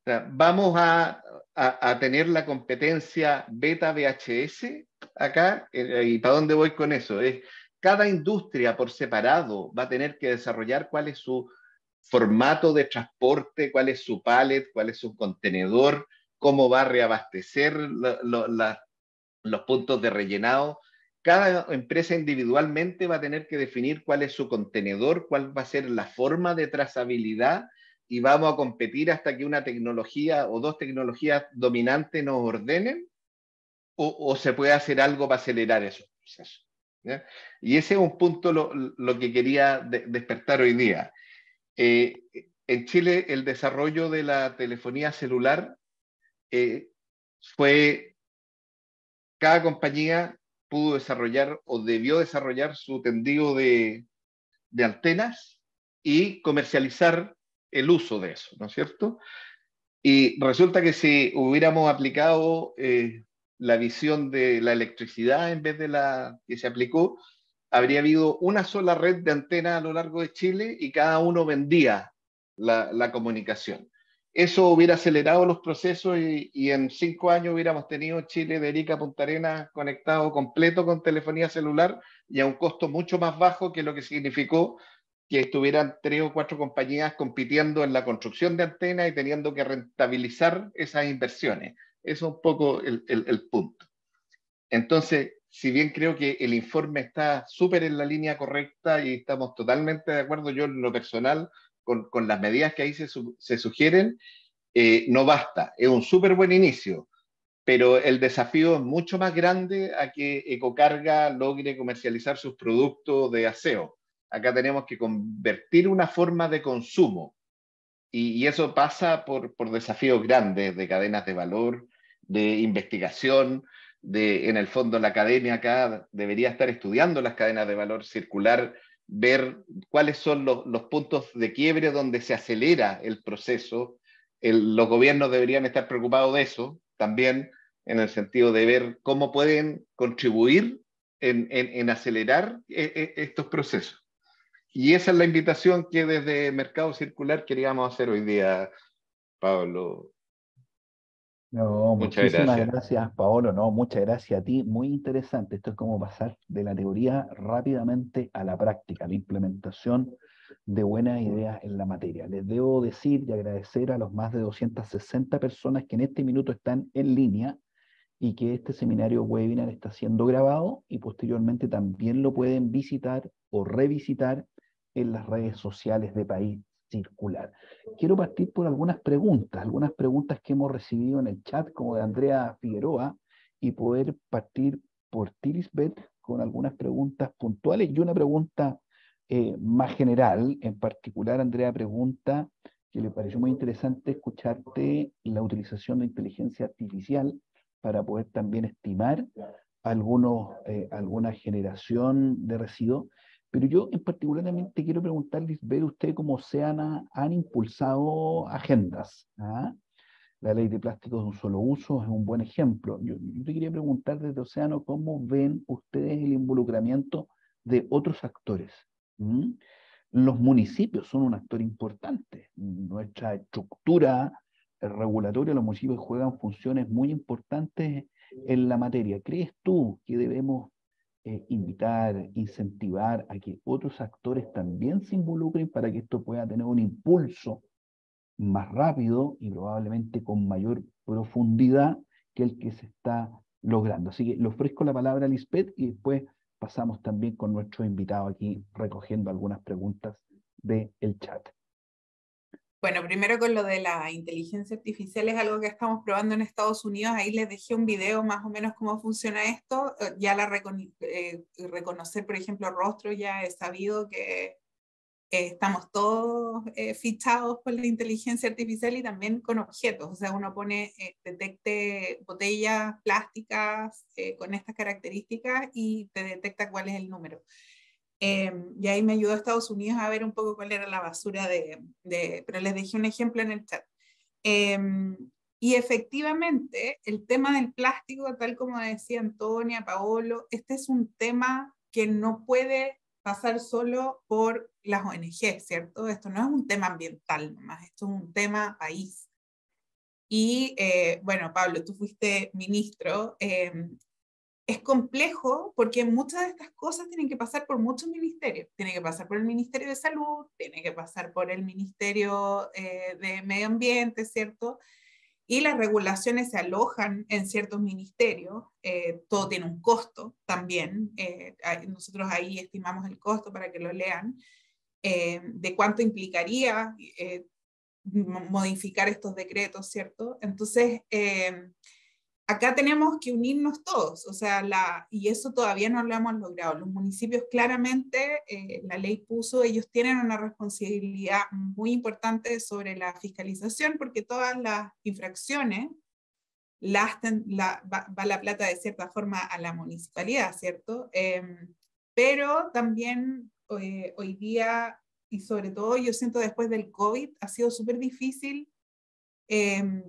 O sea, ¿vamos a tener la competencia beta VHS acá? ¿Y para dónde voy con eso? Cada industria por separado va a tener que desarrollar cuál es su formato de transporte, cuál es su pallet, cuál es su contenedor, cómo va a reabastecer los puntos de rellenado. Cada empresa individualmente va a tener que definir cuál es su contenedor, cuál va a ser la forma de trazabilidad, y vamos a competir hasta que una tecnología o dos tecnologías dominantes nos ordenen, o se puede hacer algo para acelerar esos procesos, ¿ya? Y ese es un punto lo que quería despertar hoy día. En Chile el desarrollo de la telefonía celular fue, cada compañía pudo desarrollar o debió desarrollar su tendido de antenas y comercializar el uso de eso, ¿no es cierto? Y resulta que si hubiéramos aplicado la visión de la electricidad en vez de la que se aplicó, habría habido una sola red de antenas a lo largo de Chile y cada uno vendía la comunicación. Eso hubiera acelerado los procesos, y en 5 años hubiéramos tenido Chile de Arica a Punta Arenas conectado completo con telefonía celular, y a un costo mucho más bajo que lo que significó que estuvieran 3 o 4 compañías compitiendo en la construcción de antenas y teniendo que rentabilizar esas inversiones. Eso es un poco el punto. Entonces, si bien creo que el informe está súper en la línea correcta y estamos totalmente de acuerdo, yo en lo personal, con las medidas que ahí se sugieren, no basta. Es un súper buen inicio, pero el desafío es mucho más grande a que Ecocarga logre comercializar sus productos de aseo. Acá tenemos que convertir una forma de consumo, y eso pasa por desafíos grandes de cadenas de valor, de investigación, en el fondo la academia acá debería estar estudiando las cadenas de valor circular, ver cuáles son los puntos de quiebre donde se acelera el proceso. Los gobiernos deberían estar preocupados de eso también, en el sentido de ver cómo pueden contribuir en acelerar estos procesos. Y esa es la invitación que desde Mercado Circular queríamos hacer hoy día, Pablo. No, Muchas muchísimas gracias. gracias, Paolo. No, muchas gracias a ti. Muy interesante. Esto es como pasar de la teoría rápidamente a la práctica, la implementación de buenas ideas en la materia. Les debo decir y agradecer a los más de 260 personas que en este minuto están en línea, y que este seminario webinar está siendo grabado y posteriormente también lo pueden visitar o revisitar en las redes sociales de País Circular. Quiero partir por algunas preguntas que hemos recibido en el chat, como de Andrea Figueroa, y poder partir por Tirisbet con algunas preguntas puntuales y una pregunta más general. En particular, Andrea pregunta que le pareció muy interesante escucharte la utilización de inteligencia artificial para poder también estimar alguna generación de residuos. Pero yo en particularmente quiero preguntarles, ver usted cómo Oceana han impulsado agendas. ¿Ah? La ley de plásticos de un solo uso es un buen ejemplo. Yo te quería preguntar desde Océano, ¿cómo ven ustedes el involucramiento de otros actores? ¿Mm? Los municipios son un actor importante. Nuestra estructura regulatoria, los municipios juegan funciones muy importantes en la materia. ¿Crees tú que debemos invitar, incentivar a que otros actores también se involucren para que esto pueda tener un impulso más rápido y probablemente con mayor profundidad que el que se está logrando? Así que le ofrezco la palabra a Lisbeth y después pasamos también con nuestro invitado aquí recogiendo algunas preguntas del chat. Bueno, primero con lo de la inteligencia artificial, es algo que estamos probando en Estados Unidos. Ahí les dejé un video más o menos cómo funciona esto. Ya reconocer, por ejemplo, rostro, ya he sabido que estamos todos fichados por la inteligencia artificial y también con objetos. O sea, uno pone, detecte botellas plásticas con estas características y te detecta cuál es el número. Y ahí me ayudó a Estados Unidos a ver un poco cuál era la basura pero les dejé un ejemplo en el chat. Y efectivamente, el tema del plástico, tal como decía Antonia, Paolo, este es un tema que no puede pasar solo por las ONG, ¿cierto? Esto no es un tema ambiental nomás, esto es un tema país. Y bueno, Pablo, tú fuiste ministro. Es complejo porque muchas de estas cosas tienen que pasar por muchos ministerios. Tiene que pasar por el Ministerio de Salud, tiene que pasar por el Ministerio de Medio Ambiente, ¿cierto? Y las regulaciones se alojan en ciertos ministerios. Todo tiene un costo también. Nosotros ahí estimamos el costo para que lo lean, de cuánto implicaría modificar estos decretos, ¿cierto? Entonces, acá tenemos que unirnos todos, o sea, y eso todavía no lo hemos logrado. Los municipios claramente, la ley puso, ellos tienen una responsabilidad muy importante sobre la fiscalización, porque todas las infracciones va la plata de cierta forma a la municipalidad, ¿cierto? Pero también hoy día, y sobre todo yo siento después del COVID, ha sido súper difícil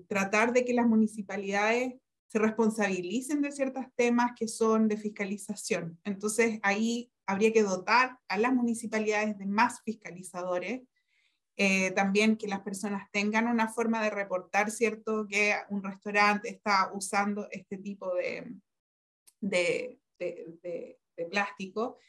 tratar de que las municipalidades se responsabilicen de ciertos temas que son de fiscalización. Entonces ahí habría que dotar a las municipalidades de más fiscalizadores, también que las personas tengan una forma de reportar, ¿cierto?, que un restaurante está usando este tipo de plástico.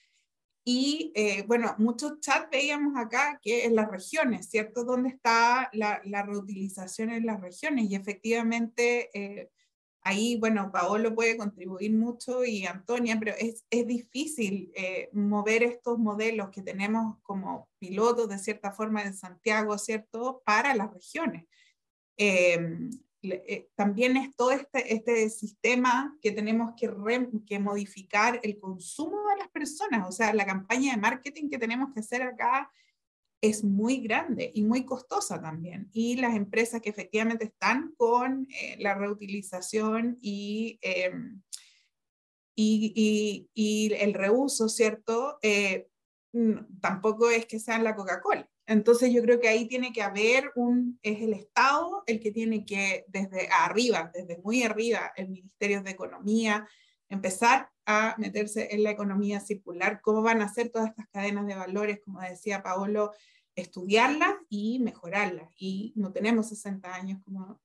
Y bueno, muchos chats veíamos acá que en las regiones, ¿cierto? ¿Dónde está la reutilización en las regiones? Y efectivamente ahí, bueno, Paolo puede contribuir mucho y Antonia, pero es difícil mover estos modelos que tenemos como pilotos de cierta forma en Santiago, ¿cierto?, para las regiones. También es todo este sistema que tenemos que modificar el consumo de las personas, o sea, la campaña de marketing que tenemos que hacer acá es muy grande y muy costosa también. Y las empresas que efectivamente están con la reutilización y el reuso, ¿cierto? Tampoco es que sean la Coca-Cola. Entonces yo creo que ahí tiene que haber es el Estado el que tiene que desde arriba, desde muy arriba, el Ministerio de Economía, empezar a meterse en la economía circular, cómo van a ser todas estas cadenas de valores, como decía Paolo, estudiarlas y mejorarlas. Y no tenemos 60 años, como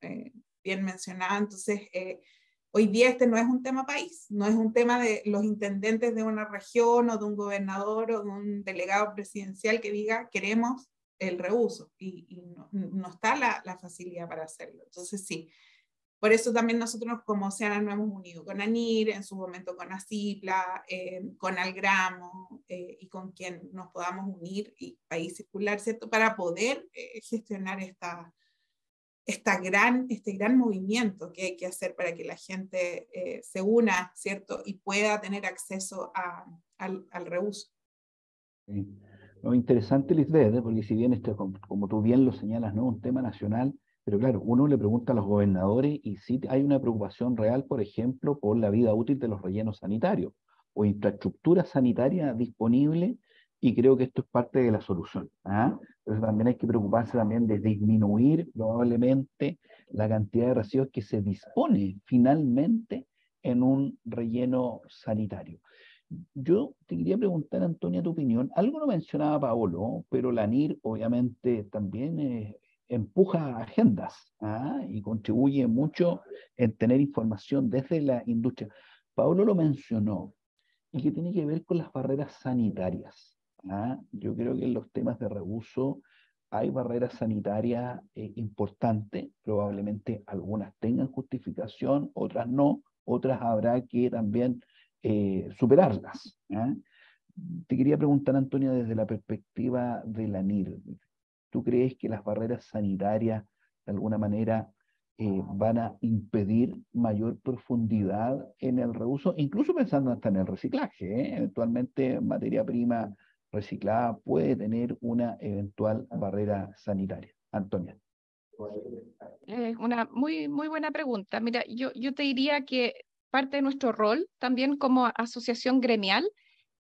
bien mencionaba, entonces hoy día este no es un tema país, no es un tema de los intendentes de una región o de un gobernador o de un delegado presidencial que diga queremos el reuso y no está la facilidad para hacerlo. Entonces sí, por eso también nosotros como Oceana nos hemos unido con ANIR, en su momento con ACIPLA, con Algramo y con quien nos podamos unir y País Circular, ¿cierto? Para poder gestionar este gran movimiento que hay que hacer para que la gente se una, ¿cierto? Y pueda tener acceso al reuso. Sí. Lo interesante, Lisbeth, porque si bien esto, como tú bien lo señalas, no es un tema nacional, pero claro, uno le pregunta a los gobernadores y sí hay una preocupación real, por ejemplo, por la vida útil de los rellenos sanitarios o infraestructura sanitaria disponible y creo que esto es parte de la solución. ¿Ah? Entonces también hay que preocuparse también de disminuir probablemente la cantidad de residuos que se dispone finalmente en un relleno sanitario. Yo te quería preguntar, Antonia, tu opinión. Algo lo mencionaba Paolo, pero la ANIR obviamente también empuja agendas, ¿ah? Y contribuye mucho en tener información desde la industria. Paolo lo mencionó, y que tiene que ver con las barreras sanitarias. ¿Ah? Yo creo que en los temas de reuso hay barreras sanitarias importantes, probablemente algunas tengan justificación, otras no, otras habrá que también superarlas. ¿Ah? Te quería preguntar, Antonia, desde la perspectiva de la NIR, ¿tú crees que las barreras sanitarias de alguna manera van a impedir mayor profundidad en el reuso, incluso pensando hasta en el reciclaje? Eventualmente materia prima reciclada puede tener una eventual barrera sanitaria. Antonia. Una muy buena pregunta. Mira, yo te diría que parte de nuestro rol también como asociación gremial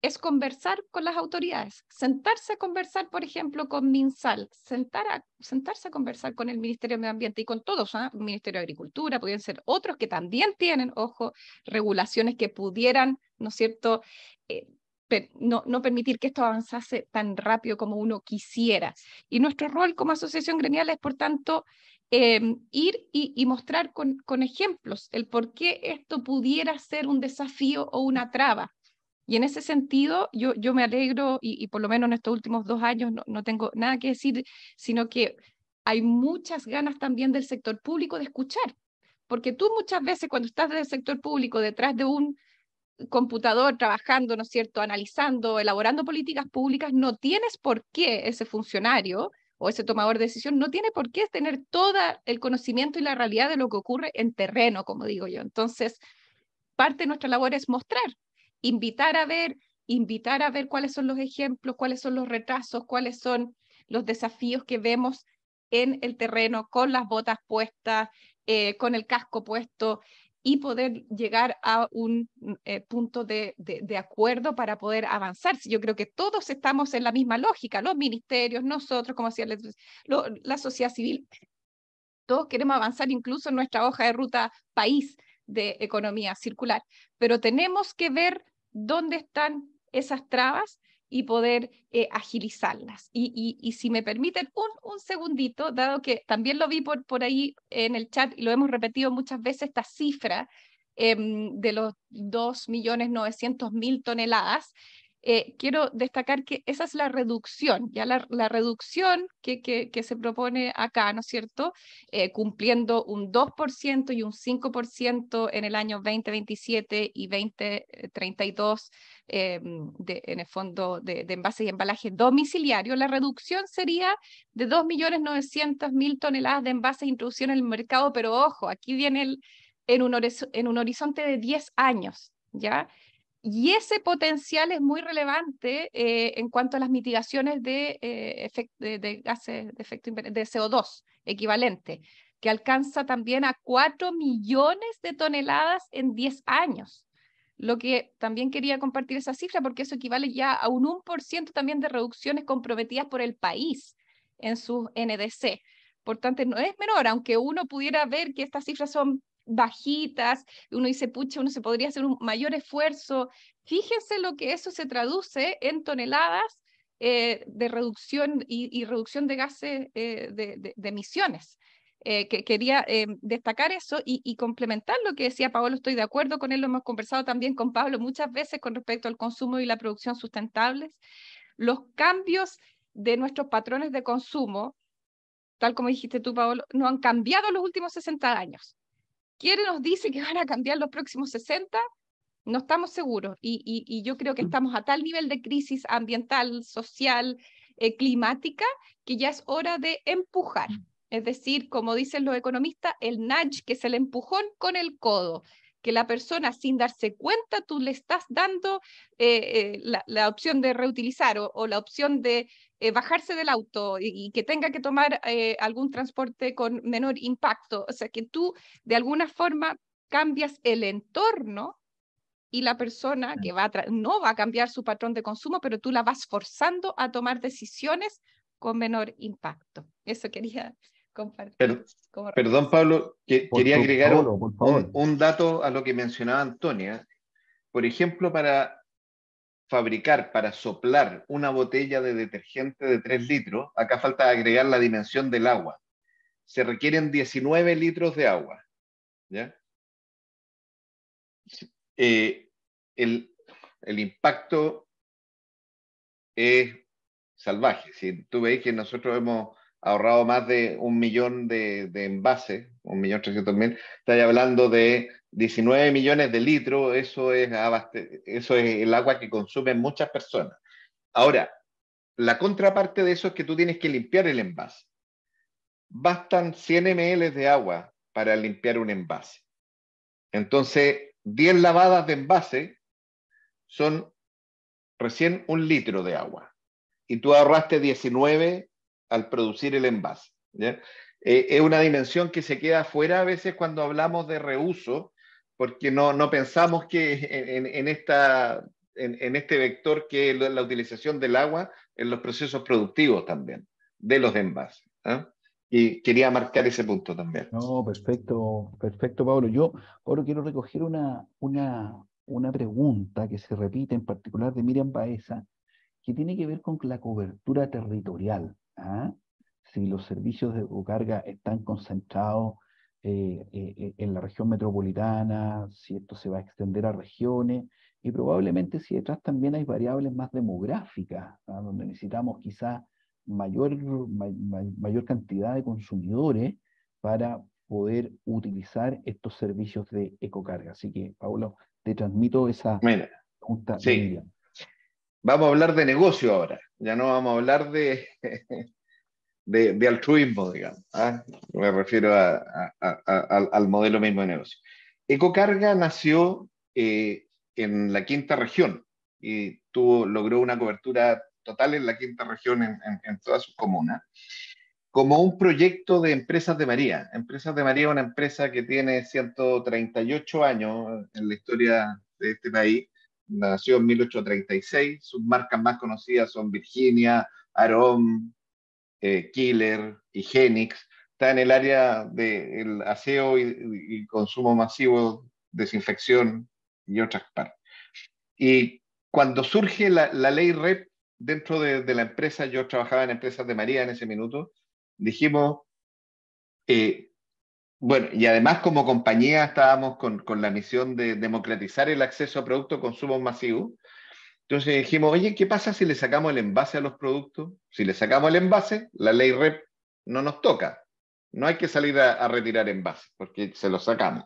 es conversar con las autoridades, sentarse a conversar, por ejemplo, con MinSal, sentarse a conversar con el Ministerio de Medio Ambiente y con todos, ¿eh? Ministerio de Agricultura, podrían ser otros que también tienen, ojo, regulaciones que pudieran, ¿no es cierto?, no permitir que esto avanzase tan rápido como uno quisiera. Y nuestro rol como asociación gremial es, por tanto, ir y mostrar con ejemplos el por qué esto pudiera ser un desafío o una traba. Y en ese sentido, yo me alegro, y por lo menos en estos últimos 2 años no tengo nada que decir, sino que hay muchas ganas también del sector público de escuchar. Porque tú muchas veces cuando estás del sector público detrás de un computador trabajando, ¿no es cierto?, analizando, elaborando políticas públicas, no tienes por qué ese funcionario o ese tomador de decisión, no tiene por qué tener todo el conocimiento y la realidad de lo que ocurre en terreno, como digo yo. Entonces, parte de nuestra labor es mostrar, invitar a ver cuáles son los ejemplos, cuáles son los retrasos, cuáles son los desafíos que vemos en el terreno con las botas puestas, con el casco puesto, y poder llegar a un punto de acuerdo para poder avanzar. Yo creo que todos estamos en la misma lógica, los ministerios, nosotros, como decía la sociedad civil, todos queremos avanzar incluso en nuestra hoja de ruta país de economía circular, pero tenemos que ver dónde están esas trabas y poder agilizarlas. Y si me permiten un segundito, dado que también lo vi por ahí en el chat y lo hemos repetido muchas veces, esta cifra de los 2.900.000 toneladas, quiero destacar que esa es la reducción, ya la reducción que se propone acá, ¿no es cierto?, cumpliendo un 2% y un 5% en el año 2027 y 2032 en el fondo de envases y embalajes domiciliarios. La reducción sería de 2.900.000 toneladas de envases introducidos en el mercado, pero ojo, aquí viene en un horizonte de 10 años, ¿ya? Y ese potencial es muy relevante en cuanto a las mitigaciones de gases de efecto de CO2 equivalente, que alcanza también a 4 millones de toneladas en 10 años. Lo que también quería compartir esa cifra porque eso equivale ya a un 1% también de reducciones comprometidas por el país en sus NDC. Por tanto, no es menor, aunque uno pudiera ver que estas cifras son bajitas, uno dice, pucha, uno se podría hacer un mayor esfuerzo. Fíjense lo que eso se traduce en toneladas de reducción y reducción de gases de emisiones. Que quería destacar eso y complementar lo que decía Paolo, estoy de acuerdo con él, lo hemos conversado también con Pablo muchas veces con respecto al consumo y la producción sustentables. Los cambios de nuestros patrones de consumo, tal como dijiste tú, Paolo, no han cambiado en los últimos 60 años. ¿Quién nos dice que van a cambiar los próximos 60? No estamos seguros. Y yo creo que estamos a tal nivel de crisis ambiental, social, climática, que ya es hora de empujar. Es decir, como dicen los economistas, el nudge, que es el empujón con el codo, que la persona sin darse cuenta tú le estás dando la opción de reutilizar o la opción de bajarse del auto y que tenga que tomar algún transporte con menor impacto. O sea, que tú de alguna forma cambias el entorno y la persona que no va a cambiar su patrón de consumo, pero tú la vas forzando a tomar decisiones con menor impacto. Eso quería compartir. Perdón, Pablo, quería agregar por favor. un dato a lo que mencionaba Antonia. Por ejemplo, para fabricar, para soplar una botella de detergente de 3 litros, acá falta agregar la dimensión del agua. Se requieren 19 litros de agua, ¿ya? El impacto es salvaje. Si tú veis que nosotros hemos ahorrado más de 1 millón de envases, 1.300.000, estáis hablando de 19 millones de litros, eso es el agua que consumen muchas personas. Ahora, la contraparte de eso es que tú tienes que limpiar el envase. Bastan 100 ml de agua para limpiar un envase. Entonces, 10 lavadas de envase son recién 1 litro de agua. Y tú ahorraste 19 al producir el envase, ¿ya? Es una dimensión que se queda fuera a veces cuando hablamos de reuso, porque no pensamos que en este vector que es la utilización del agua en los procesos productivos también, de los envases, ¿eh? Y quería marcar ese punto también. No, perfecto, perfecto, Pablo. Yo ahora quiero recoger una pregunta que se repite en particular de Miriam Baeza, que tiene que ver con la cobertura territorial. ¿Ah? Si los servicios de carga están concentrados en la región metropolitana, si esto se va a extender a regiones, y probablemente si detrás también hay variables más demográficas, ¿ah? Donde necesitamos quizás mayor cantidad de consumidores para poder utilizar estos servicios de ecocarga. Así que, Pablo, te transmito esa pregunta de Sí. Miriam. Vamos a hablar de negocio ahora, ya no vamos a hablar de altruismo, digamos, ¿eh? Me refiero al modelo mismo de negocio. Ecocarga nació en la quinta región y logró una cobertura total en la quinta región en todas sus comunas, como un proyecto de Empresas de María. Empresas de María es una empresa que tiene 138 años en la historia de este país. Nació en 1836. Sus marcas más conocidas son Virginia, Arom, Killer, Higienix. Está en el área del aseo y consumo masivo, desinfección y otras partes. Y cuando surge la ley REP dentro de la empresa, yo trabajaba en Empresas de María en ese minuto, dijimos, bueno, y además como compañía estábamos con la misión de democratizar el acceso a productos de consumo masivo. Entonces dijimos, oye, ¿qué pasa si le sacamos el envase a los productos? Si le sacamos el envase, la ley REP no nos toca. No hay que salir a retirar envases, porque se los sacamos.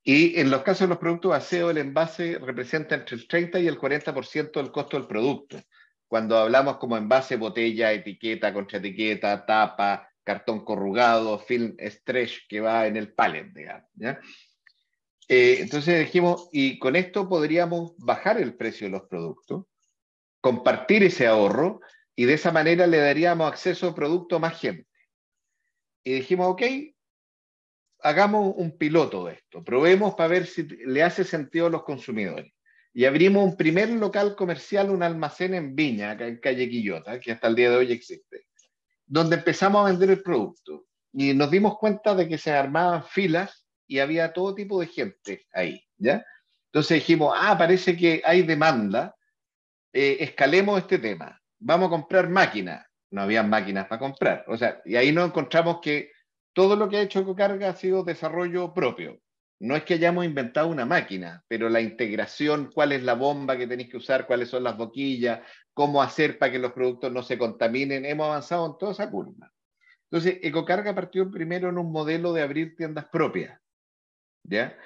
Y en los casos de los productos de aseo, el envase representa entre el 30 y el 40% del costo del producto. Cuando hablamos como envase, botella, etiqueta, contraetiqueta, tapa, cartón corrugado, film stretch que va en el pallet, digamos, ¿ya? Entonces dijimos, y con esto podríamos bajar el precio de los productos, compartir ese ahorro, y de esa manera le daríamos acceso a producto a más gente. Y dijimos, ok, hagamos un piloto de esto, probemos para ver si le hace sentido a los consumidores. Y abrimos un primer local comercial, un almacén en Viña, acá en calle Quillota, que hasta el día de hoy existe, donde empezamos a vender el producto. Y nos dimos cuenta de que se armaban filas y había todo tipo de gente ahí, ¿ya? Entonces dijimos, parece que hay demanda, escalemos este tema, vamos a comprar máquinas. No había máquinas para comprar. O sea, y ahí nos encontramos que todo lo que ha hecho Ecocarga ha sido desarrollo propio. No es que hayamos inventado una máquina, pero la integración, cuál es la bomba que tenéis que usar, cuáles son las boquillas, cómo hacer para que los productos no se contaminen, hemos avanzado en toda esa curva. Entonces, Ecocarga partió primero en un modelo de abrir tiendas propias, ¿ya?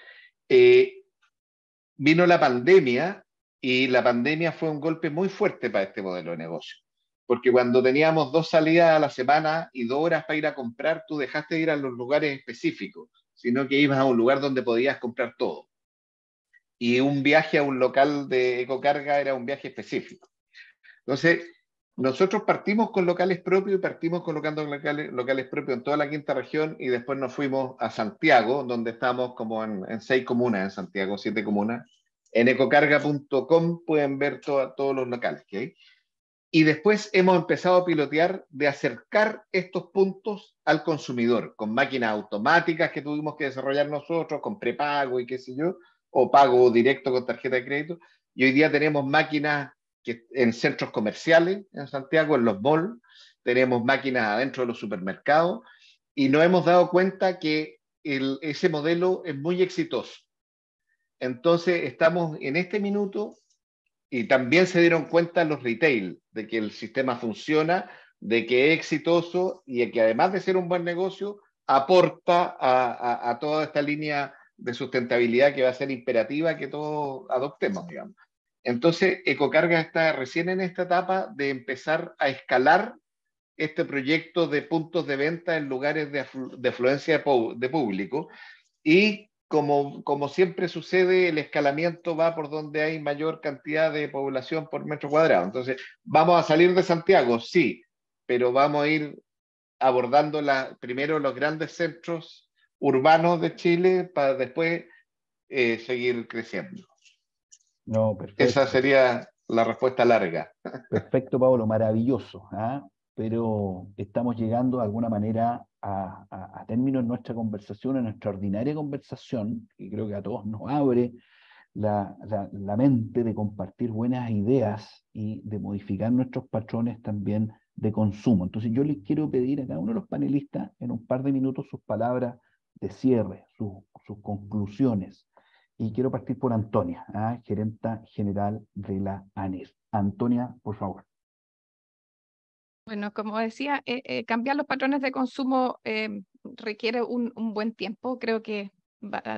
Vino la pandemia y la pandemia fue un golpe muy fuerte para este modelo de negocio. Porque cuando teníamos 2 salidas a la semana y 2 horas para ir a comprar, tú dejaste de ir a los lugares específicos, sino que ibas a un lugar donde podías comprar todo. Y un viaje a un local de Ecocarga era un viaje específico. Entonces, nosotros partimos con locales propios y partimos colocando locales propios en toda la quinta región y después nos fuimos a Santiago, donde estamos como en 6 comunas en Santiago, 7 comunas, En ecocarga.com pueden ver todos los locales que hay. Y después hemos empezado a pilotear de acercar estos puntos al consumidor, con máquinas automáticas que tuvimos que desarrollar nosotros, con prepago y qué sé yo, o pago directo con tarjeta de crédito. Y hoy día tenemos máquinas en centros comerciales, en Santiago, en los malls, tenemos máquinas adentro de los supermercados, y nos hemos dado cuenta que ese modelo es muy exitoso. Entonces, estamos en este minuto, y también se dieron cuenta los retail de que el sistema funciona, de que es exitoso y de que además de ser un buen negocio, aporta a toda esta línea de sustentabilidad que va a ser imperativa que todos adoptemos, digamos. Entonces, Ecocarga está recién en esta etapa de empezar a escalar este proyecto de puntos de venta en lugares de afluencia de público, y como siempre sucede, el escalamiento va por donde hay mayor cantidad de población por metro cuadrado. Entonces, ¿vamos a salir de Santiago? Sí, pero vamos a ir abordando primero los grandes centros urbanos de Chile para después seguir creciendo. No, perfecto. Esa sería la respuesta larga. Perfecto, Pablo, maravilloso. ¿Ah? Pero estamos llegando de alguna manera a término en nuestra conversación, en nuestra ordinaria conversación, que creo que a todos nos abre la mente de compartir buenas ideas y de modificar nuestros patrones también de consumo. Entonces yo les quiero pedir a cada uno de los panelistas en un par de minutos sus palabras de cierre, sus conclusiones. Y quiero partir por Antonia, gerenta general de la ANER. Antonia, por favor. Bueno, como decía, cambiar los patrones de consumo requiere un buen tiempo. Creo que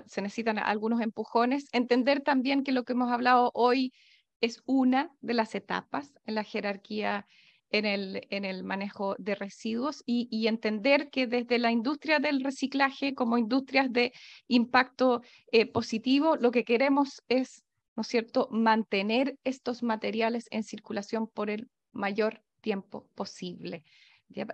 se necesitan algunos empujones. Entender también que lo que hemos hablado hoy es una de las etapas en la jerarquía en el manejo de residuos, y entender que desde la industria del reciclaje como industrias de impacto positivo, lo que queremos es, ¿no es cierto?, mantener estos materiales en circulación por el mayor tiempo posible.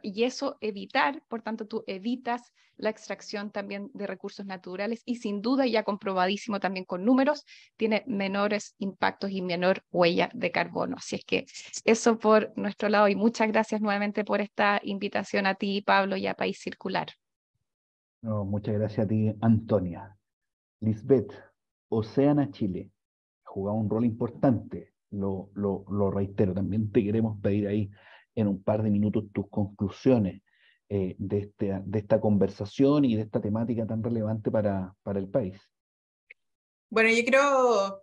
Y eso evitar, por tanto, tú evitas la extracción también de recursos naturales, y sin duda, ya comprobadísimo también con números, tiene menores impactos y menor huella de carbono. Así es que eso por nuestro lado, y muchas gracias nuevamente por esta invitación a ti, Pablo, y a País Circular. No, muchas gracias a ti, Antonia. Lisbeth, Oceana Chile ha jugado un rol importante, lo reitero, también te queremos pedir ahí en un par de minutos tus conclusiones de esta conversación y de esta temática tan relevante para el país. Bueno, yo creo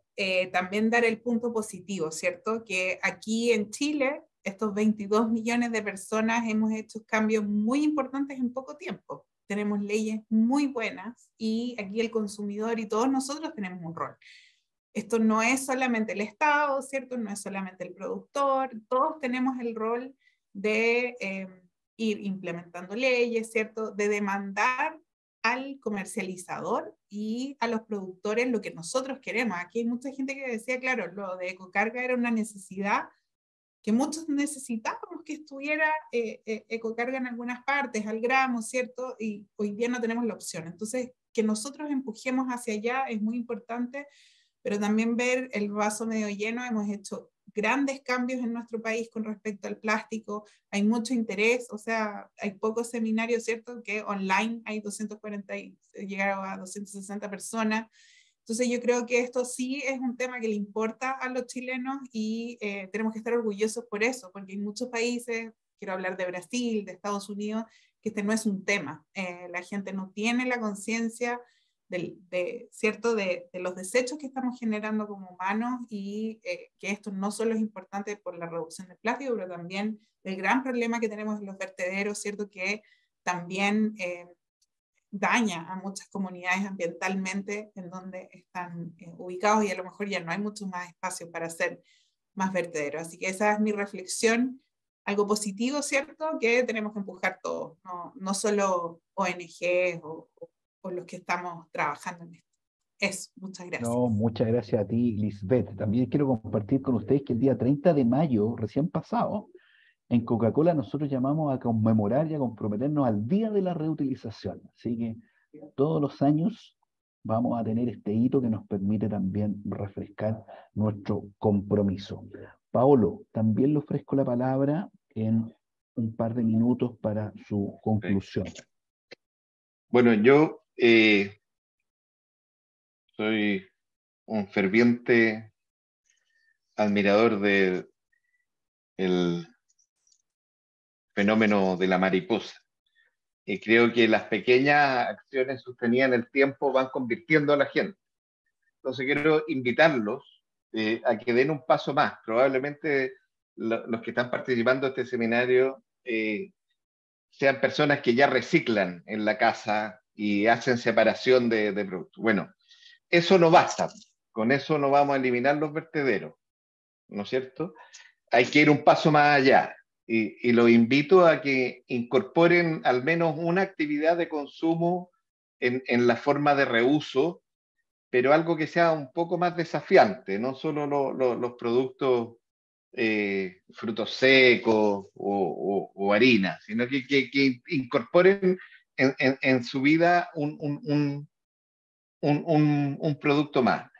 también dar el punto positivo, ¿cierto? Que aquí en Chile, estos 22 millones de personas hemos hecho cambios muy importantes en poco tiempo. Tenemos leyes muy buenas y aquí el consumidor y todos nosotros tenemos un rol. Esto no es solamente el Estado, ¿cierto? No es solamente el productor, todos tenemos el rol de ir implementando leyes, ¿cierto? De demandar al comercializador y a los productores lo que nosotros queremos. Aquí hay mucha gente que decía, claro, lo de Ecocarga era una necesidad que muchos necesitábamos que estuviera Ecocarga en algunas partes, al gramo, ¿cierto? Y hoy día no tenemos la opción. Entonces, que nosotros empujemos hacia allá es muy importante, pero también ver el vaso medio lleno. Hemos hecho grandes cambios en nuestro país con respecto al plástico, hay mucho interés, o sea, hay pocos seminarios, ¿cierto? Que online hay 240, llegaron a 260 personas. Entonces yo creo que esto sí es un tema que le importa a los chilenos y tenemos que estar orgullosos por eso, porque hay muchos países, quiero hablar de Brasil, de Estados Unidos, que este no es un tema. La gente no tiene la conciencia ¿cierto? De los desechos que estamos generando como humanos y que esto no solo es importante por la reducción del plástico, pero también el gran problema que tenemos en los vertederos, ¿cierto? Que también daña a muchas comunidades ambientalmente en donde están ubicados, y a lo mejor ya no hay mucho más espacio para hacer más vertederos. Así que esa es mi reflexión, algo positivo, ¿cierto? Que tenemos que empujar todos, no solo ONGs o los que estamos trabajando en esto. Eso, muchas gracias. No, muchas gracias a ti, Lisbeth. También quiero compartir con ustedes que el día 30 de mayo, recién pasado, en Coca-Cola nosotros llamamos a conmemorar y a comprometernos al Día de la Reutilización. Así que todos los años vamos a tener este hito que nos permite también refrescar nuestro compromiso. Paolo, también le ofrezco la palabra en un par de minutos para su conclusión. Bueno, yo soy un ferviente admirador del fenómeno de la mariposa. Y creo que las pequeñas acciones sostenidas en el tiempo van convirtiendo a la gente. Entonces quiero invitarlos a que den un paso más. Probablemente los que están participando de este seminario sean personas que ya reciclan en la casa y hacen separación de productos. Bueno, eso no basta. Con eso no vamos a eliminar los vertederos, ¿no es cierto? Hay que ir un paso más allá. Y los invito a que incorporen al menos una actividad de consumo en la forma de reuso, pero algo que sea un poco más desafiante, no solo los productos frutos secos o harina, sino que incorporen en su vida un producto más.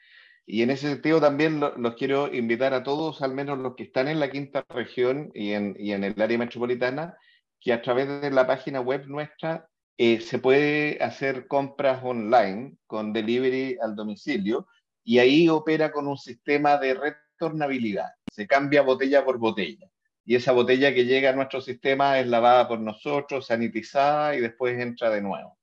Y en ese sentido también los quiero invitar a todos, al menos los que están en la quinta región y en el área metropolitana, que a través de la página web nuestra se puede hacer compras online con delivery al domicilio, y ahí opera con un sistema de retornabilidad. Se cambia botella por botella. Y esa botella que llega a nuestro sistema es lavada por nosotros, sanitizada y después entra de nuevo.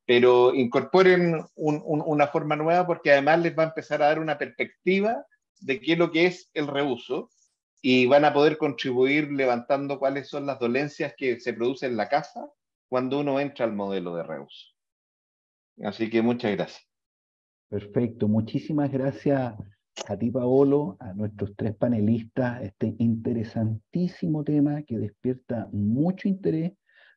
Pero incorporen una forma nueva, porque además les va a empezar a dar una perspectiva de qué es lo que es el reuso, y van a poder contribuir levantando cuáles son las dolencias que se producen en la casa cuando uno entra al modelo de reuso. Así que muchas gracias. Perfecto, muchísimas gracias a ti, Paolo, a nuestros tres panelistas, este interesantísimo tema que despierta mucho interés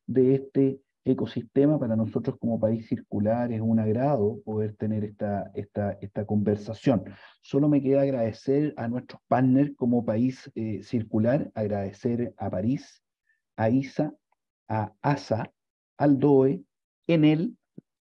de este ecosistema. Para nosotros como país circular es un agrado poder tener esta conversación. Solo me queda agradecer a nuestros partners como país circular, agradecer a París, a ISA, a ASA, al DOE, Enel,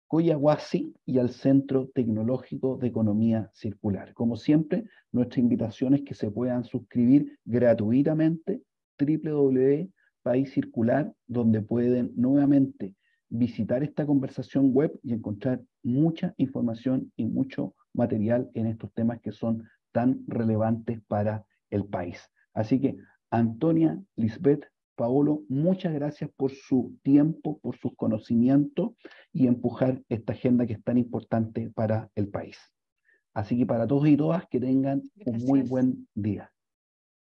Coyahuasi y al Centro Tecnológico de Economía Circular. Como siempre, nuestra invitación es que se puedan suscribir gratuitamente www.país Circular, donde pueden nuevamente visitar esta conversación web y encontrar mucha información y mucho material en estos temas que son tan relevantes para el país. Así que, Antonia, Lisbeth, Paolo, muchas gracias por su tiempo, por sus conocimientos y empujar esta agenda que es tan importante para el país. Así que para todos y todas, que tengan un muy buen día.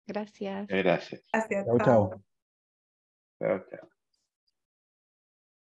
Gracias. Gracias. Gracias. Chao, chao. Chao, chao.